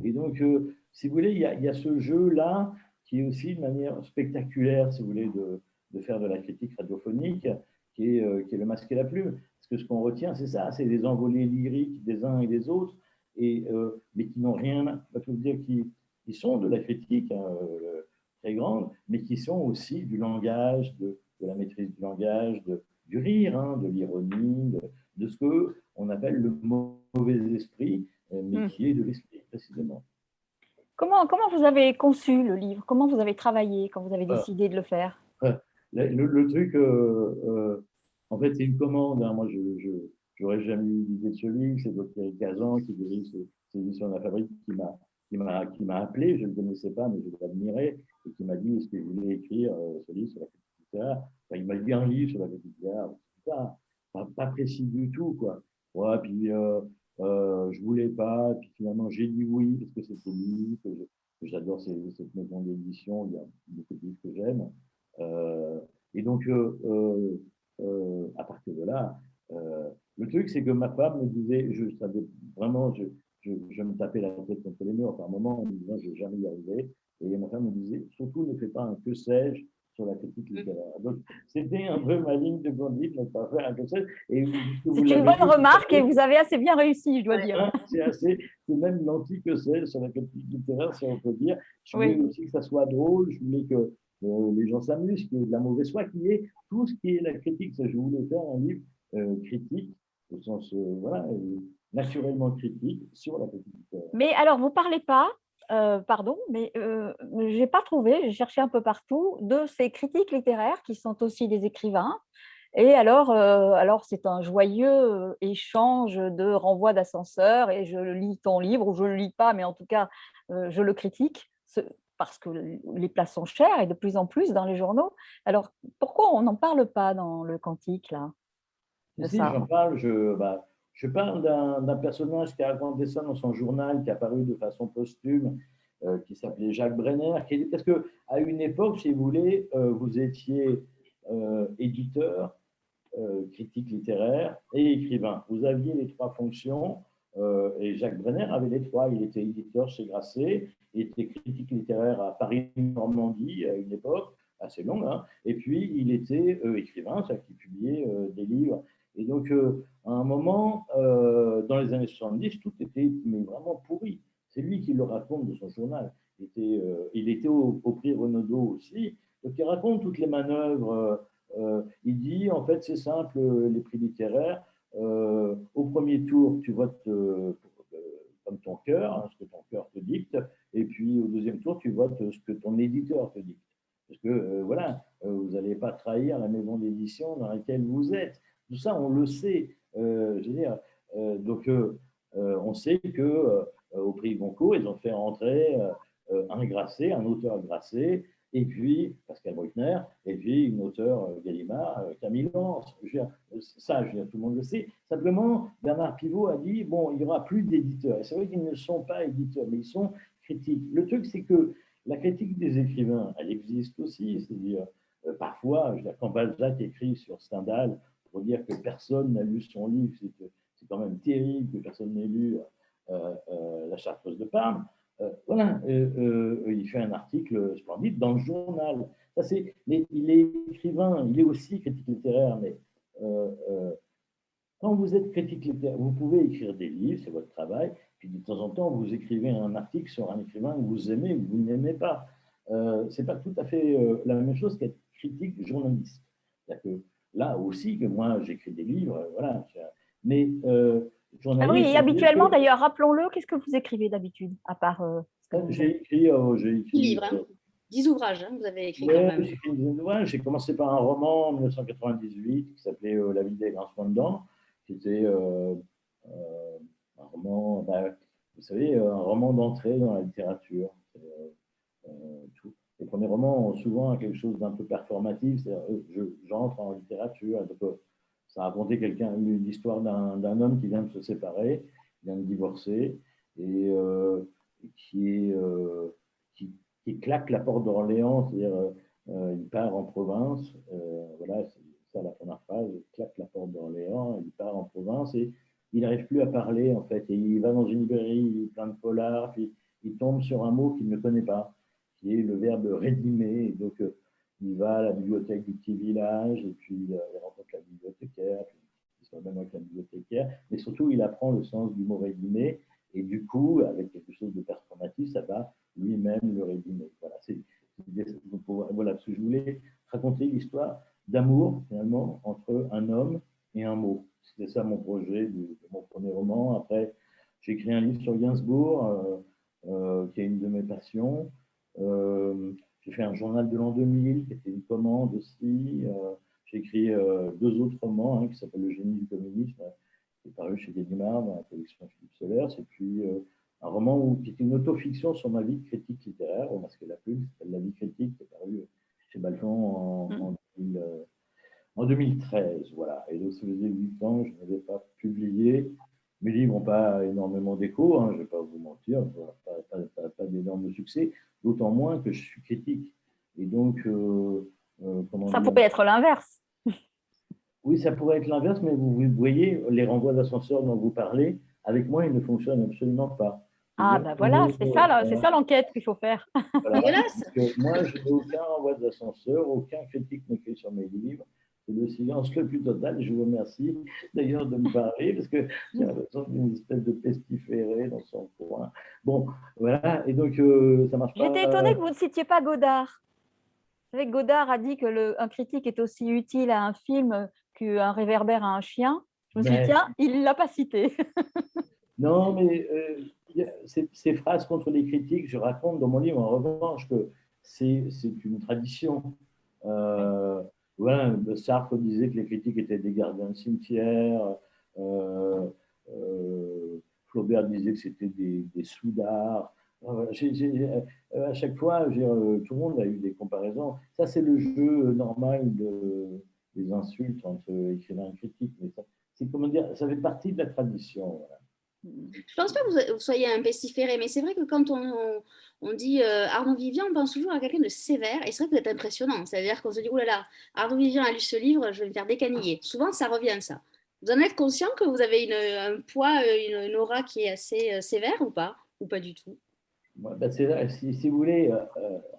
S2: Et donc, si vous voulez, il y a ce jeu-là qui est aussi une manière spectaculaire, si vous voulez, de faire de la critique radiophonique, qui est le masque et la plume. Parce que ce qu'on retient, c'est ça, c'est les envolées lyriques des uns et des autres, mais qui n'ont rien, je veux dire, qui sont de la critique hein, très grande, mais qui sont aussi du langage, de la maîtrise du langage, du rire, hein, de l'ironie, de ce qu'on appelle le mauvais esprit, mais qui est de l'esprit précisément.
S3: Comment vous avez conçu le livre? Comment vous avez travaillé quand vous avez décidé de le faire?
S2: Le truc, en fait, c'est une commande. Hein. Moi, je n'aurais jamais eu l'idée de ce livre. C'est Thierry Cazan qui dirige ces éditions de la Fabrique qui m'a appelé. Je ne le connaissais pas, mais je l'admirais et qui m'a dit est-ce que je voulais écrire ce livre sur la critique littéraire. Enfin, il m'a dit un livre sur la critique littéraire. Pas précis du tout, quoi. Ouais, puis je voulais pas. Puis finalement, j'ai dit oui parce que c'était lui, que j'adore cette maison d'édition. Il y a beaucoup de livres que j'aime. Et donc, à partir de là, le truc, c'est que ma femme me disait, je savais vraiment, je me tapais la tête contre les murs par moment en me disant, je ne vais jamais y arriver. Et ma femme me disait, surtout, ne fais pas un que sais-je sur la critique littéraire. Donc, c'était un peu ma ligne de conduite, ne pas faire un que sais-je.
S3: C'est une bonne remarque et vous avez assez bien réussi, je dois dire.
S2: C'est même l'anti-que sais-je sur la critique littéraire, si on peut dire. Je voulais aussi que ça soit drôle, je voulais que les gens s'amusent, qu'il y ait de la mauvaise foi, qu'il y ait tout ce qui est la critique. Je voulais faire un livre critique, au sens, voilà, naturellement critique sur la critique littéraire.
S3: Mais alors, vous ne parlez pas, pardon, mais je n'ai pas trouvé, j'ai cherché un peu partout, de ces critiques littéraires qui sont aussi des écrivains. Et alors c'est un joyeux échange de renvoi d'ascenseur et je lis ton livre ou je ne le lis pas, mais en tout cas, je le critique parce que les places sont chères et de plus en plus dans les journaux. Alors, pourquoi on n'en parle pas dans le Cantique, là?
S2: Si, j'en parle. Je parle d'un personnage qui a raconté ça dans son journal, qui est apparu de façon posthume, qui s'appelait Jacques Brenner. Parce qu'à une époque, si vous voulez, vous étiez éditeur, critique littéraire et écrivain. Vous aviez les trois fonctions et Jacques Brenner avait les trois. Il était éditeur chez Grasset, il était critique littéraire à Paris-Normandie à une époque assez longue, hein, et puis il était écrivain, c'est-à-dire qu'il publiait des livres. Et donc, à un moment, dans les années 70, tout était mais vraiment pourri. C'est lui qui le raconte de son journal. Il était au prix Renaudot aussi. Donc, il raconte toutes les manœuvres. Il dit, en fait, c'est simple, les prix littéraires. Au premier tour, tu votes comme ton cœur, hein, ce que ton cœur te dicte. Et puis, au deuxième tour, tu votes ce que ton éditeur te dicte. Parce que, voilà, vous n'allez pas trahir la maison d'édition dans laquelle vous êtes. Tout ça, on le sait. Je veux dire, donc, on sait que au prix Goncourt, ils ont fait rentrer un Grasset, un auteur Grasset, et puis Pascal Bruckner, et puis une auteure Gallimard, Camille Laurence. Ça, tout le monde le sait. Simplement, Bernard Pivot a dit, bon, il n'y aura plus d'éditeurs. Et c'est vrai qu'ils ne sont pas éditeurs, mais ils sont critiques. Le truc, c'est que la critique des écrivains, elle existe aussi. C'est-à-dire, parfois, quand Balzac écrit sur Stendhal, pour dire que personne n'a lu son livre, c'est quand même terrible que personne n'ait lu La Chartreuse de Parme. Voilà, il fait un article splendide dans le journal. Il est écrivain, il est aussi critique littéraire, mais quand vous êtes critique littéraire, vous pouvez écrire des livres, c'est votre travail, puis de temps en temps, vous écrivez un article sur un écrivain que vous aimez ou que vous n'aimez pas. C'est pas tout à fait la même chose qu'être critique journaliste. C'est-à-dire que là aussi, que moi, j'écris des livres, voilà. Mais
S3: ah oui, et habituellement, d'ailleurs, rappelons-le, qu'est-ce que vous écrivez d'habitude, à part
S2: j'ai écrit
S1: 10 livres, hein. 10 ouvrages, hein, vous avez écrit quand même.
S2: J'ai écrit une dizaine d'ouvrages. J'ai commencé par un roman en 1998 qui s'appelait La vie des grincements de dents, qui était un roman, vous savez, un roman d'entrée dans la littérature. Les premiers romans ont souvent quelque chose d'un peu performatif, j'entre en littérature. Donc, ça racontait l'histoire d'un homme qui vient de se séparer, qui vient de divorcer, et qui claque la porte d'Orléans, c'est-à-dire il part en province, voilà, c'est ça la première phrase, il claque la porte d'Orléans, il part en province et il n'arrive plus à parler en fait, et il va dans une librairie, il est plein de polars, puis il tombe sur un mot qu'il ne connaît pas, qui est le verbe rédimer, et donc il va à la bibliothèque du petit village, et puis il rencontre la bibliothécaire, puis il se même avec la bibliothécaire, mais surtout il apprend le sens du mot rédimer, et du coup, avec quelque chose de performatif, ça va lui-même le rédimer. Voilà, voilà, parce que je voulais raconter l'histoire d'amour, finalement, entre un homme et un mot. C'était ça mon projet de mon premier roman. Après, j'ai écrit un livre sur Gainsbourg, qui est une de mes passions. J'ai fait un journal de l'an 2000, qui était une commande aussi. J'ai écrit deux autres romans, qui s'appellent Le génie du communisme, qui est paru chez Gallimard dans la collection Philippe Solers, et puis un roman qui était une autofiction sur ma vie de critique littéraire, au Masque et la Plume, qui s'appelle La vie critique, qui est paru chez Balfon en 2013. Voilà. Et donc, ça faisait 8 ans que je n'avais pas publié. Mes livres n'ont pas énormément d'écho, je ne vais pas vous mentir, pas d'énormes succès, d'autant moins que je suis critique. Et donc, comment
S3: Ça
S2: dire,
S3: pourrait être l'inverse.
S2: oui, ça pourrait être l'inverse, mais vous voyez, les renvois d'ascenseur dont vous parlez, avec moi, ils ne fonctionnent absolument pas.
S3: Ah ben voilà, c'est ça l'enquête qu'il faut faire.
S2: Voilà.
S1: Voilà,
S2: Donc, moi, je n'ai aucun renvoi d'ascenseur, aucun critique n'écrit sur mes livres. C'est le silence le plus total. Je vous remercie d'ailleurs de me parler parce que j'ai l'impression d'une espèce de pestiféré dans son coin. Bon, voilà. Et donc, ça marche pas.
S3: J'étais étonnée que vous ne citiez pas Godard. Vous savez, Godard a dit qu'un critique est aussi utile à un film qu'un réverbère à un chien. Je me suis dit,
S2: Mais,
S3: tiens, il ne l'a pas cité.
S2: non, mais ces phrases contre les critiques, je raconte dans mon livre en revanche que c'est une tradition. Voilà, Sartre disait que les critiques étaient des gardiens de cimetière. Euh, Flaubert disait que c'était des soudards. À chaque fois, tout le monde a eu des comparaisons. Ça, c'est le jeu normal des insultes entre écrivain et critique. Mais c'est comment dire, ça fait partie de la tradition. Voilà.
S1: je pense pas que vous soyez un pestiféré, mais c'est vrai que quand on dit Arnaud Vivian, on pense toujours à quelqu'un de sévère, et c'est vrai que vous êtes impressionnant. C'est-à-dire qu'on se dit, oh là là, Arnaud Vivian a lu ce livre, je vais me faire décaniller. Souvent, ça revient, ça. Vous en êtes conscient que vous avez un poids, une aura qui est assez sévère ou pas? Ou pas du tout?
S2: Ouais, ben si vous voulez,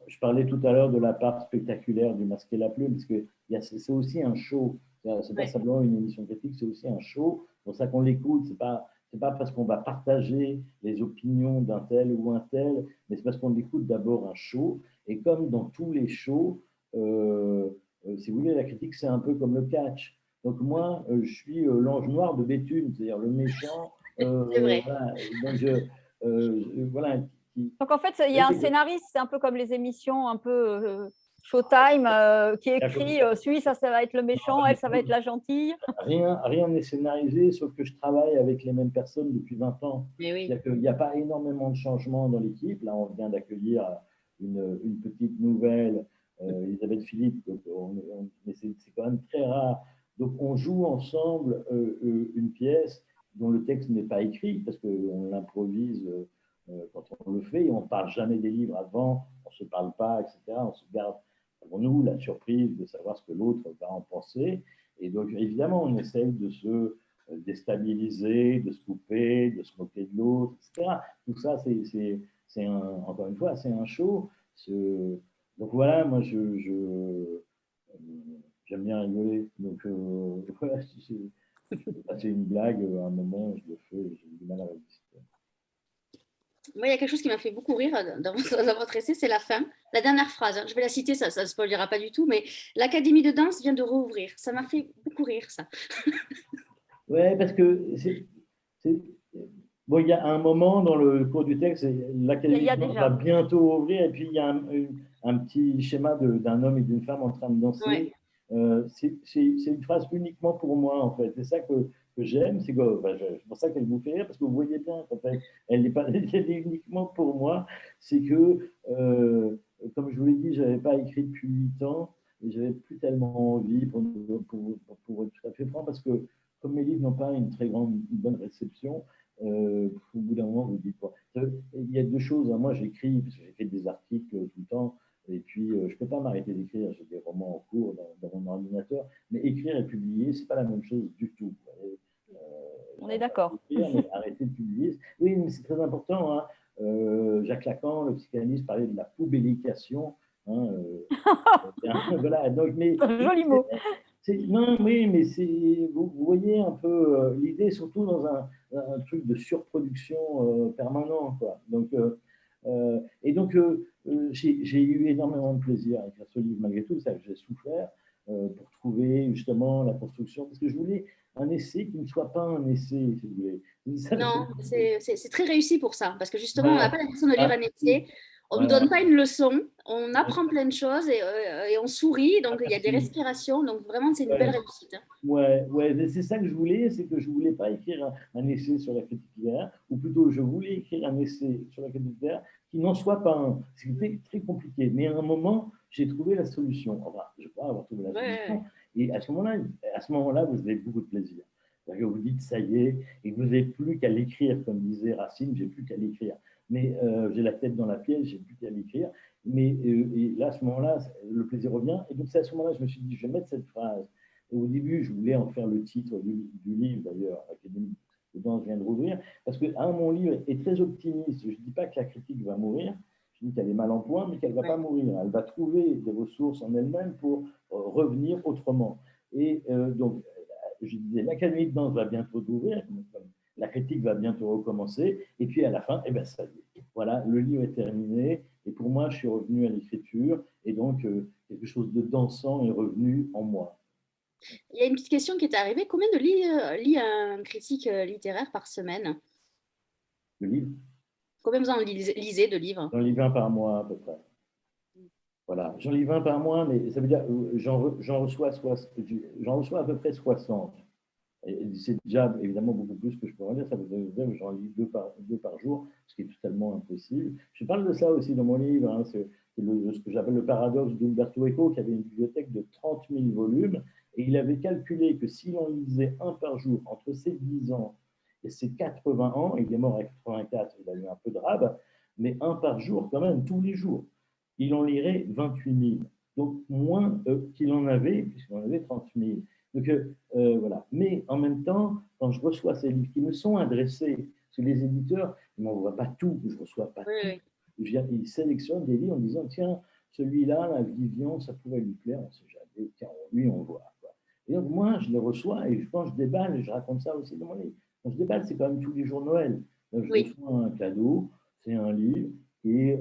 S2: je parlais tout à l'heure de la part spectaculaire du Masque et la Plume, parce que c'est aussi un show. C'est pas
S1: Ouais.
S2: simplement une émission critique, c'est aussi un show. C'est pour ça qu'on l'écoute. C'est pas parce qu'on va partager les opinions d'un tel ou un tel, mais c'est parce qu'on écoute d'abord un show. Et comme dans tous les shows, si vous voulez, la critique, c'est un peu comme le catch. Donc moi, je suis l'ange noir de Béthune, c'est-à-dire le méchant.
S1: C'est vrai.
S2: Voilà. Donc, voilà,
S3: Donc en fait, il y a un scénariste, c'est un peu comme les émissions un peu Showtime, qui écrit celui, ça va être le méchant, elle, ça va être la gentille.
S2: Rien n'est scénarisé, sauf que je travaille avec les mêmes personnes depuis 20 ans.
S1: Mais oui.
S2: C'est-à-dire qu'il n'y a pas énormément de changements dans l'équipe. Là, on vient d'accueillir une petite nouvelle, Elisabeth Philippe, mais c'est quand même très rare. Donc, on joue ensemble une pièce dont le texte n'est pas écrit, parce qu'on l'improvise quand on le fait, et on ne parle jamais des livres avant, on ne se parle pas, etc. On se garde pour nous la surprise de savoir ce que l'autre va en penser. Et donc, évidemment, on essaye de se déstabiliser, de se couper, de se moquer de l'autre, etc. Tout ça, encore une fois, c'est un show. Donc voilà, moi, j'aime bien rigoler. Donc voilà, si c'est une blague, à un moment, je le fais, j'ai du mal à résister.
S1: Moi, il y a quelque chose qui m'a fait beaucoup rire dans votre essai, c'est la fin. La dernière phrase, hein. Je vais la citer, ça ne spoilera pas du tout, mais l'Académie de danse vient de rouvrir. Ça m'a fait beaucoup rire, ça.
S2: Ouais, parce que bon, il y a un moment dans le cours du texte, l'Académie va bientôt ouvrir, et puis il y a un petit schéma d'un homme et d'une femme en train de danser.
S1: Ouais.
S2: C'est une phrase uniquement pour moi, en fait. C'est ça que j'aime, c'est pour ça qu'elle vous fait rire, parce que vous voyez bien qu'en fait, elle n'est pas elle est uniquement pour moi. C'est que, comme je vous l'ai dit, je n'avais pas écrit depuis 8 ans, et je n'avais plus tellement envie, pour être tout à fait franc, parce que comme mes livres n'ont pas une très bonne réception, au bout d'un moment, vous dites quoi. Il y a deux choses. Hein. Moi, j'écris, parce que j'écris des articles tout le temps, et puis je ne peux pas m'arrêter d'écrire. J'ai des romans en cours dans mon ordinateur, mais écrire et publier, c'est pas la même chose du tout.
S3: On est d'accord.
S2: Écrire, mais arrêter de publier. Oui, mais c'est très important. Hein. Jacques Lacan, le psychanalyste, parlait de la poubellication. Hein, voilà, donc, mais,
S3: Joli mot.
S2: non, oui, mais vous voyez un peu l'idée, surtout dans un truc de surproduction permanent, quoi. Donc, j'ai eu énormément de plaisir à écrire ce livre, malgré tout, ça, j'ai souffert pour trouver justement la construction, parce que je voulais un essai qui ne soit pas un essai, si vous voulez. Ça,
S1: Non, c'est très réussi pour ça, parce que justement, on n'a
S2: ouais,
S1: pas l'impression de lire un essai, on ne nous
S2: voilà.
S1: donne pas une leçon, on apprend plein de choses et on sourit, donc il y a des
S2: Merci.
S1: respirations, donc vraiment, c'est une belle
S2: Ouais.
S1: réussite. Hein.
S2: Ouais, c'est ça que je voulais, c'est que je ne voulais pas écrire un essai sur la critique littéraire, ou plutôt je voulais écrire un essai sur la critique littéraire qui n'en soit pas un. C'était très compliqué, mais à un moment, j'ai trouvé la solution. Enfin, je crois avoir trouvé la
S1: Ouais.
S2: solution. Et à ce moment-là, vous avez beaucoup de plaisir. C'est-à-dire que vous dites ça y est, et que vous n'avez plus qu'à l'écrire, comme disait Racine, j'ai plus qu'à l'écrire. Mais j'ai la tête dans la pièce, j'ai plus qu'à l'écrire. Mais et là, à ce moment-là, le plaisir revient. Et donc, c'est à ce moment-là que je me suis dit, je vais mettre cette phrase. Et au début, je voulais en faire le titre du livre, d'ailleurs, Académie de danse vient de rouvrir, parce que mon livre est très optimiste. Je ne dis pas que la critique va mourir, je dis qu'elle est mal en point, mais qu'elle ne va pas mourir. Elle va trouver des ressources en elle-même pour revenir autrement. Et donc, je disais, l'Académie de danse va bientôt rouvrir, la critique va bientôt recommencer, et puis à la fin, eh ben, ça y est. Voilà, le livre est terminé, et pour moi, je suis revenu à l'écriture, et donc quelque chose de dansant est revenu en moi.
S1: Il y a une petite question qui est arrivée. Combien de lit un critique littéraire par semaine?
S2: Le livre,
S1: Combien vous en lisez de livres?
S2: j'en lis 20 par mois à peu près. Voilà, j'en lis 20 par mois, mais ça veut dire j'en reçois à peu près 60. Et c'est déjà évidemment beaucoup plus que je pourrais lire. Ça veut dire que j'en lis deux par jour, ce qui est totalement impossible. Je parle de ça aussi dans mon livre. Hein, c'est ce que j'appelle le paradoxe d'Umberto Eco, qui avait une bibliothèque de 30 000 volumes. Et il avait calculé que s'il en lisait un par jour entre ses 10 ans et ses 80 ans, il est mort à 84, il a eu un peu de rab, mais un par jour quand même, tous les jours, il en lirait 28 000. Donc moins qu'il en avait, puisqu'il en avait 30 000. Donc voilà. Mais en même temps, quand je reçois ces livres qui me sont adressés, parce que les éditeurs ne m'envoient pas tout, je ne reçois pas
S1: Oui,
S2: tout.
S1: oui.
S2: Ils sélectionnent des livres en disant tiens, celui-là, la Vivian, ça pourrait lui plaire, on ne sait jamais, tiens, lui, on voit. Quoi. Et donc moi, je les reçois et quand je déballe, et je raconte ça aussi dans mon livre, quand je déballe, c'est quand même tous les jours Noël. Donc, je
S1: Oui.
S2: reçois un cadeau, c'est un livre, et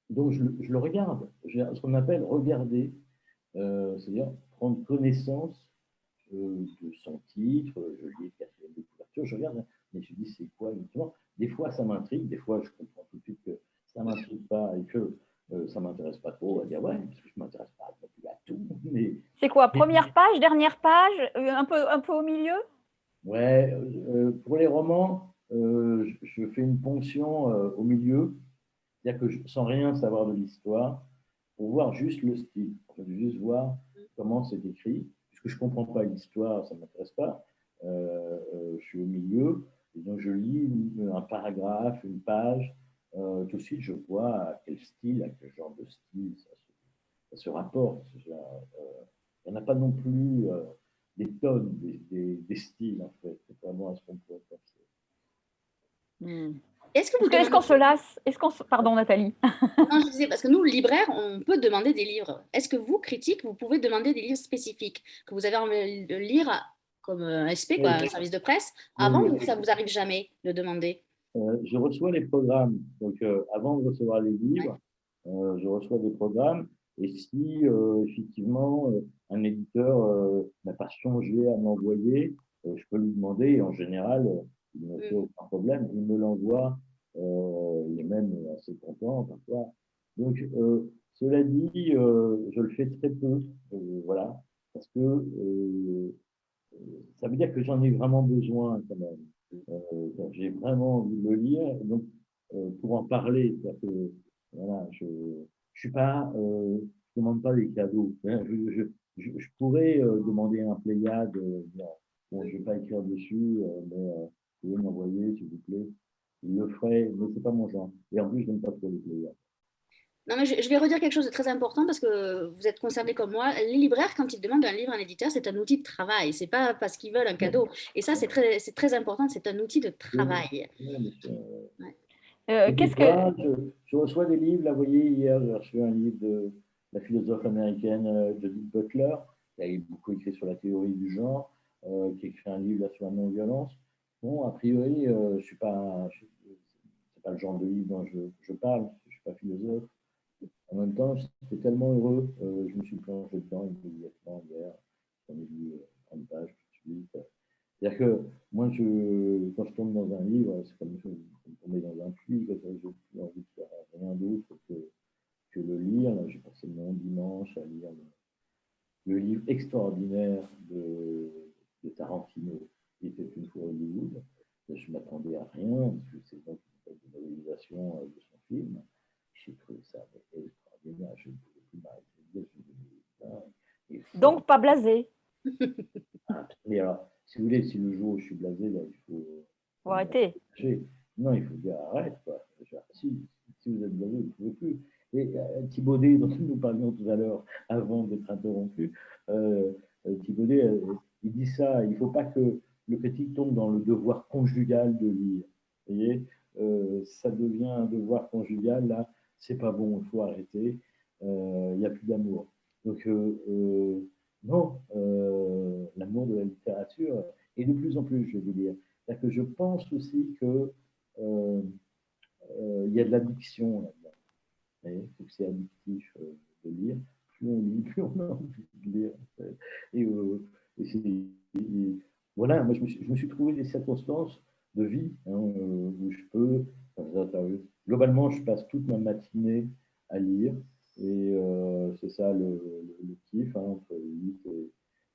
S2: donc je le regarde. Ce qu'on appelle regarder, c'est-à-dire prendre connaissance de son titre, je lis le quatrième de couverture, je regarde, mais je dis c'est quoi exactement. Des fois ça m'intrigue, des fois je comprends tout de suite que ça m'intrigue pas et que ça m'intéresse pas trop. À dire ouais, parce que je m'intéresse pas non plus à tout, mais,
S3: C'est quoi?
S2: mais
S3: Première page, dernière page, un peu au milieu?
S2: ouais, pour les romans, je fais une ponction au milieu, c'est-à-dire que sans rien savoir de l'histoire, pour voir juste le style, pour juste voir comment c'est écrit, puisque je ne comprends pas l'histoire, ça ne m'intéresse pas, je suis au milieu, et donc je lis un paragraphe, une page, tout de suite je vois à quel style, à quel genre de style ça se rapporte. Il n'y en a pas non plus des tonnes, des styles en fait, contrairement à ce qu'on pourrait penser.
S1: Est-ce que vous
S3: Est-ce
S1: demandez...
S3: qu'on se lasse? Pardon, Nathalie.
S1: Non, je disais, parce que nous, libraires, on peut demander des livres. Est-ce que vous, critiques, vous pouvez demander des livres spécifiques que vous avez envie de lire comme un SP, quoi, un
S2: Oui,
S1: service de presse,
S2: oui,
S1: avant
S2: oui.
S1: ou ça vous arrive jamais de demander?
S2: Je reçois les programmes. Donc, avant de recevoir les livres, je reçois des programmes. Et si effectivement un éditeur n'a pas songé à m'envoyer, je peux lui demander. Et en général, il ne fait aucun problème. Il me l'envoie. Il est même assez content parfois. Donc, cela dit, je le fais très peu. Voilà. Parce que ça veut dire que j'en ai vraiment besoin quand même. J'ai vraiment envie de le lire, donc pour en parler, que, voilà, suis pas, je demande pas des cadeaux. Hein, pourrais demander un Pléiade, bon, je vais pas écrire dessus, mais Vous pouvez m'envoyer, s'il vous plaît. Il le ferait, mais c'est pas mon genre. Et en plus, je n'aime pas trop les players.
S1: Non, mais je vais redire quelque chose de très important parce que vous êtes concerné comme moi. Les libraires, quand ils demandent un livre à un éditeur, c'est un outil de travail. C'est pas parce qu'ils veulent un cadeau. Et ça, c'est très important. C'est un outil de travail. Ouais.
S2: Et des
S3: Qu'est-ce que...
S2: fois, je reçois des livres. Là, vous voyez, hier, j'ai reçu un livre de la philosophe américaine Judith Butler, qui a beaucoup écrit sur la théorie du genre, qui a écrit un livre là, sur la non-violence. Bon, a priori, c'est pas le genre de livre dont je parle, je ne suis pas philosophe. En même temps, j'étais tellement heureux, je me suis plongé dedans immédiatement hier. J'en ai lu 30 pages tout de suite. C'est-à-dire que moi, quand je tombe dans un livre, c'est comme tomber dans un puits, que je n'ai plus envie de faire rien d'autre que le lire. Là, j'ai passé mon dimanche à lire le livre extraordinaire de Tarantino, qui était une fois Hollywood. Je ne m'attendais à rien, parce que c'est donc une réalisation de son film. J'ai trouvé ça extraordinaire, je ne pouvais plus m'arrêter de dire, et
S3: Donc,
S2: fort.
S3: pas blasé.
S2: Mais alors, si vous voulez, si le jour où je suis blasé, là, il
S3: Faut arrêter.
S2: non, il faut dire arrête, quoi. Si vous êtes blasé, vous ne pouvez plus. Et Thibaudet, dont nous parlions tout à l'heure, avant d'être interrompu, Thibaudet, il dit ça, il ne faut pas que le critique tombe dans le devoir conjugal de lire. Vous voyez, ça devient un devoir conjugal, là, c'est pas bon, il faut arrêter, il n'y a plus d'amour. Donc, non, l'amour de la littérature, et de plus en plus, je vais vous dire. C'est-à-dire que je pense aussi que y a de l'addiction là-dedans. Il faut que c'est addictif de lire. Plus on lit, plus on a envie de lire. Et, voilà, moi je me suis trouvé des circonstances de vie où je peux. Globalement, je passe toute ma matinée à lire. Et c'est ça le kiff, entre 8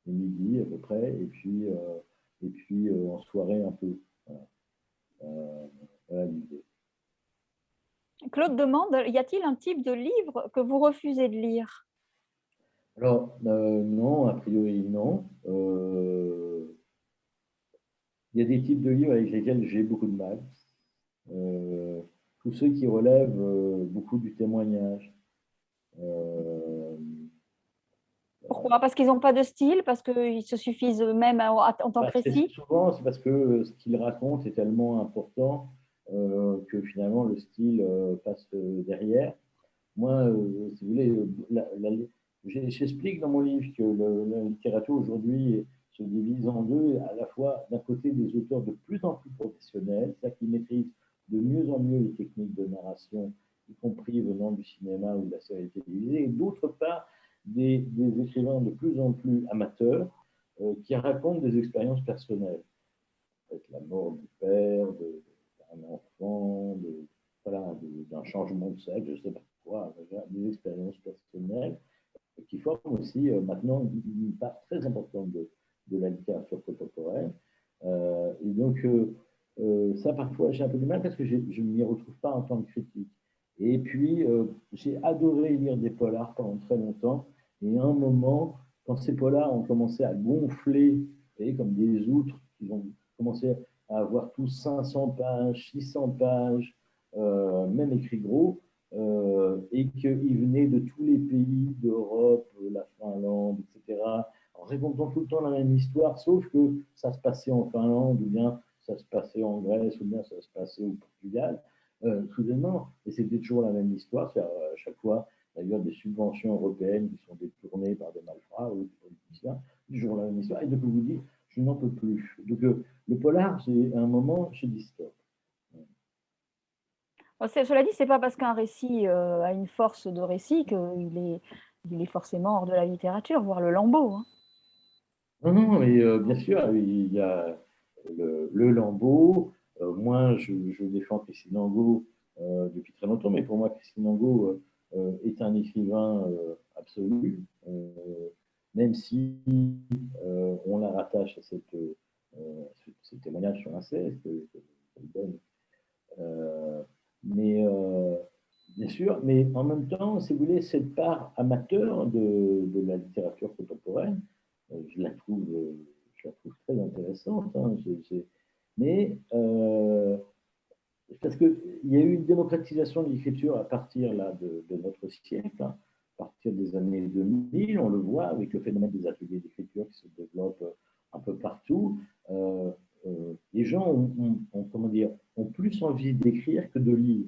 S2: et midi à peu près. Et puis en soirée un peu. Voilà, voilà l'idée.
S3: Claude demande, y a-t-il un type de livre que vous refusez de lire?
S2: Alors, non, a priori, non. Il y a des types de livres avec lesquels j'ai beaucoup de mal. Tous ceux qui relèvent beaucoup du témoignage. Euh,
S3: Pourquoi? Parce qu'ils n'ont pas de style? Parce qu'ils se suffisent eux-mêmes en tant que récit?
S2: souvent, c'est parce que ce qu'ils racontent est tellement important que finalement le style passe derrière. Moi, si vous voulez, j'explique dans mon livre que la littérature aujourd'hui se divise en deux, à la fois d'un côté des auteurs de plus en plus professionnels, c'est-à-dire qui maîtrisent de mieux en mieux les techniques de narration, y compris venant du cinéma ou de la série télévisée, et d'autre part des écrivains de plus en plus amateurs qui racontent des expériences personnelles, avec la mort du père, d'un enfant, voilà, d'un changement de sexe, je ne sais pas quoi, des expériences personnelles qui forment aussi maintenant une part très importante de la littérature contemporaine. Et donc, ça, parfois, j'ai un peu du mal parce que je ne m'y retrouve pas en tant que critique. Et puis, j'ai adoré lire des polars pendant très longtemps. Et à un moment, quand ces polars ont commencé à gonfler, vous voyez, comme des outres, ils ont commencé à avoir tous 500 pages, 600 pages, même écrit gros, et qu'ils venaient de tous les pays d'Europe, la Finlande, etc., en racontant tout le temps la même histoire, sauf que ça se passait en Finlande, ou bien ça se passait en Grèce, ou bien ça se passait au Portugal, soudainement, et c'était toujours la même histoire, c'est à chaque fois, d'ailleurs, des subventions européennes qui sont détournées par des malfrats ou des politiciens, toujours la même histoire, et donc je vous dis, je n'en peux plus. Donc le polar, c'est à un moment, je dis stop.
S3: Cela dit, ce n'est pas parce qu'un récit a une force de récit qu'il est forcément hors de la littérature, voire le Lambeau. Hein.
S2: Non, non, mais bien sûr, il y a le Lambeau. Moi, je défends Christine Angot depuis très longtemps, mais pour moi, Christine Angot est un écrivain absolu, même si on la rattache à ce témoignage sur l'inceste qu'elle donne. Mais bien sûr, mais en même temps, si vous voulez, cette part amateur de la littérature contemporaine, je la trouve très intéressante. Hein. Mais parce qu'il y a eu une démocratisation de l'écriture à partir là, de notre siècle, hein, à partir des années 2000, on le voit avec le phénomène des ateliers d'écriture qui se développent un peu partout. Les gens comment dire, ont plus envie d'écrire que de lire.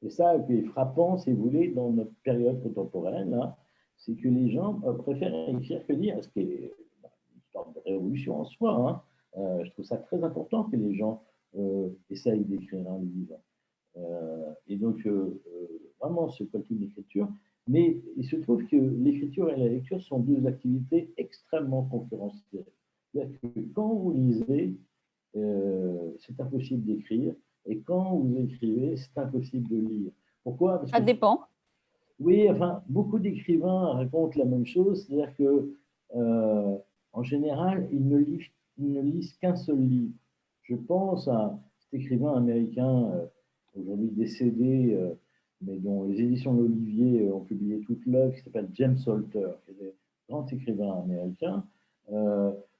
S2: Et ça qui est frappant, si vous voulez, dans notre période contemporaine, hein, c'est que les gens préfèrent écrire que lire, ce qui est une sorte de révolution en soi. Hein. Je trouve ça très important que les gens essayent d'écrire un livre. Et donc, vraiment, ce côté d'écriture. Mais il se trouve que l'écriture et la lecture sont deux activités extrêmement concurrentielles. C'est-à-dire que quand vous lisez, c'est impossible d'écrire, et quand vous écrivez, c'est impossible de lire. Pourquoi? Parce
S3: Ça
S2: que,
S3: dépend.
S2: oui, enfin, beaucoup d'écrivains racontent la même chose, c'est-à-dire que, en général, ils ne lisent qu'un seul livre. Je pense à cet écrivain américain, aujourd'hui décédé, mais dont les éditions de l'Olivier ont publié toute l'œuvre, qui s'appelle James Salter, qui est un grand écrivain américain.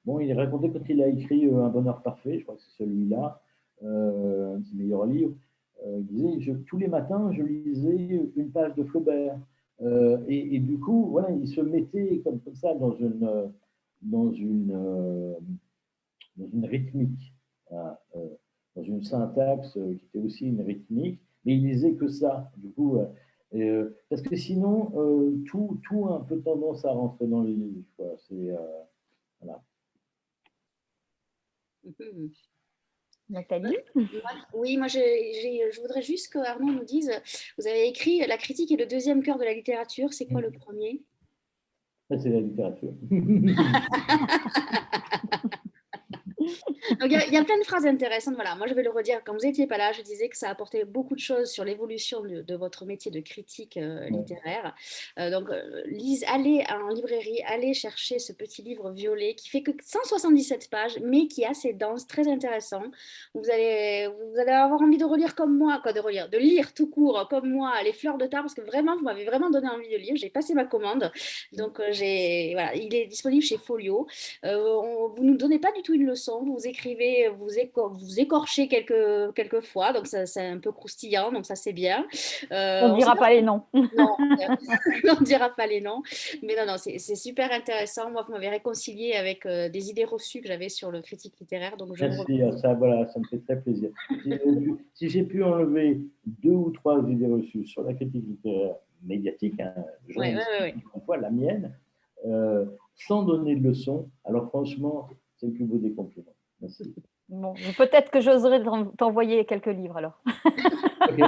S2: Bon, il racontait quand il a écrit Un bonheur parfait, je crois que c'est celui-là, un de ses meilleurs livres. Il disait, tous les matins, je lisais une page de Flaubert. Et du coup, voilà, il se mettait comme ça dans une rythmique, hein, dans une syntaxe qui était aussi une rythmique, mais il lisait que ça. Du coup, parce que sinon, tout a un peu tendance à rentrer dans le livre. C'est voilà.
S3: Nathalie?
S1: Oui, moi je voudrais juste que Arnaud nous dise, vous avez écrit La critique est le deuxième cœur de la littérature, c'est quoi le premier?
S2: C'est la littérature.
S1: Donc, il y a plein de phrases intéressantes. Voilà, moi je vais le redire. Quand vous n'étiez pas là, je disais que ça apportait beaucoup de choses sur l'évolution de votre métier de critique littéraire. Donc, allez en librairie, allez chercher ce petit livre violet qui fait que 177 pages, mais qui est assez dense, très intéressant. Vous allez avoir envie de relire comme moi, quoi, de lire tout court comme moi, Les Fleurs de Tar, parce que vraiment, vous m'avez vraiment donné envie de lire. J'ai passé ma commande, donc voilà, il est disponible chez Folio. Vous ne nous donnez pas du tout une leçon, vous écrivez, vous écorchez quelques fois, donc ça, c'est un peu croustillant, donc ça c'est bien.
S3: On ne dira pas les noms.
S1: Non, on ne dira pas les noms, mais non, c'est super intéressant. Moi, vous m'avez réconcilié avec des idées reçues que j'avais sur le critique littéraire, donc je vous
S2: Merci, ça, voilà, ça me fait très plaisir. Si j'ai pu enlever 2 ou 3 idées reçues sur la critique littéraire médiatique, hein, une fois la mienne, sans donner de leçons, alors franchement, c'est le plus beau des compliments. Merci.
S3: Bon, peut-être que j'oserais t'envoyer quelques livres alors.
S2: Okay.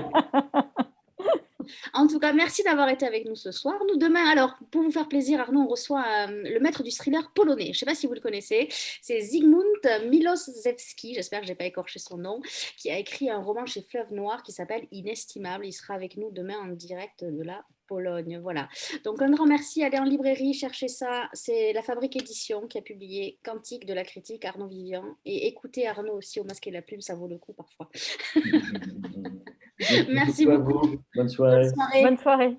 S1: En tout cas, merci d'avoir été avec nous ce soir. Nous, demain, alors, pour vous faire plaisir, Arnaud, on reçoit le maître du thriller polonais. Je ne sais pas si vous le connaissez. C'est Zygmunt Miloszewski, j'espère que je n'ai pas écorché son nom, qui a écrit un roman chez Fleuve Noir qui s'appelle Inestimable. Il sera avec nous demain en direct de la Pologne. Voilà. Donc, un grand merci. Allez en librairie, cherchez ça. C'est La Fabrique Édition qui a publié Cantique de la critique, Arnaud Vivian. Et écoutez Arnaud aussi au Masque et la Plume, ça vaut le coup parfois.
S2: Merci beaucoup.
S1: Bonne
S2: soirée.
S3: Bonne soirée.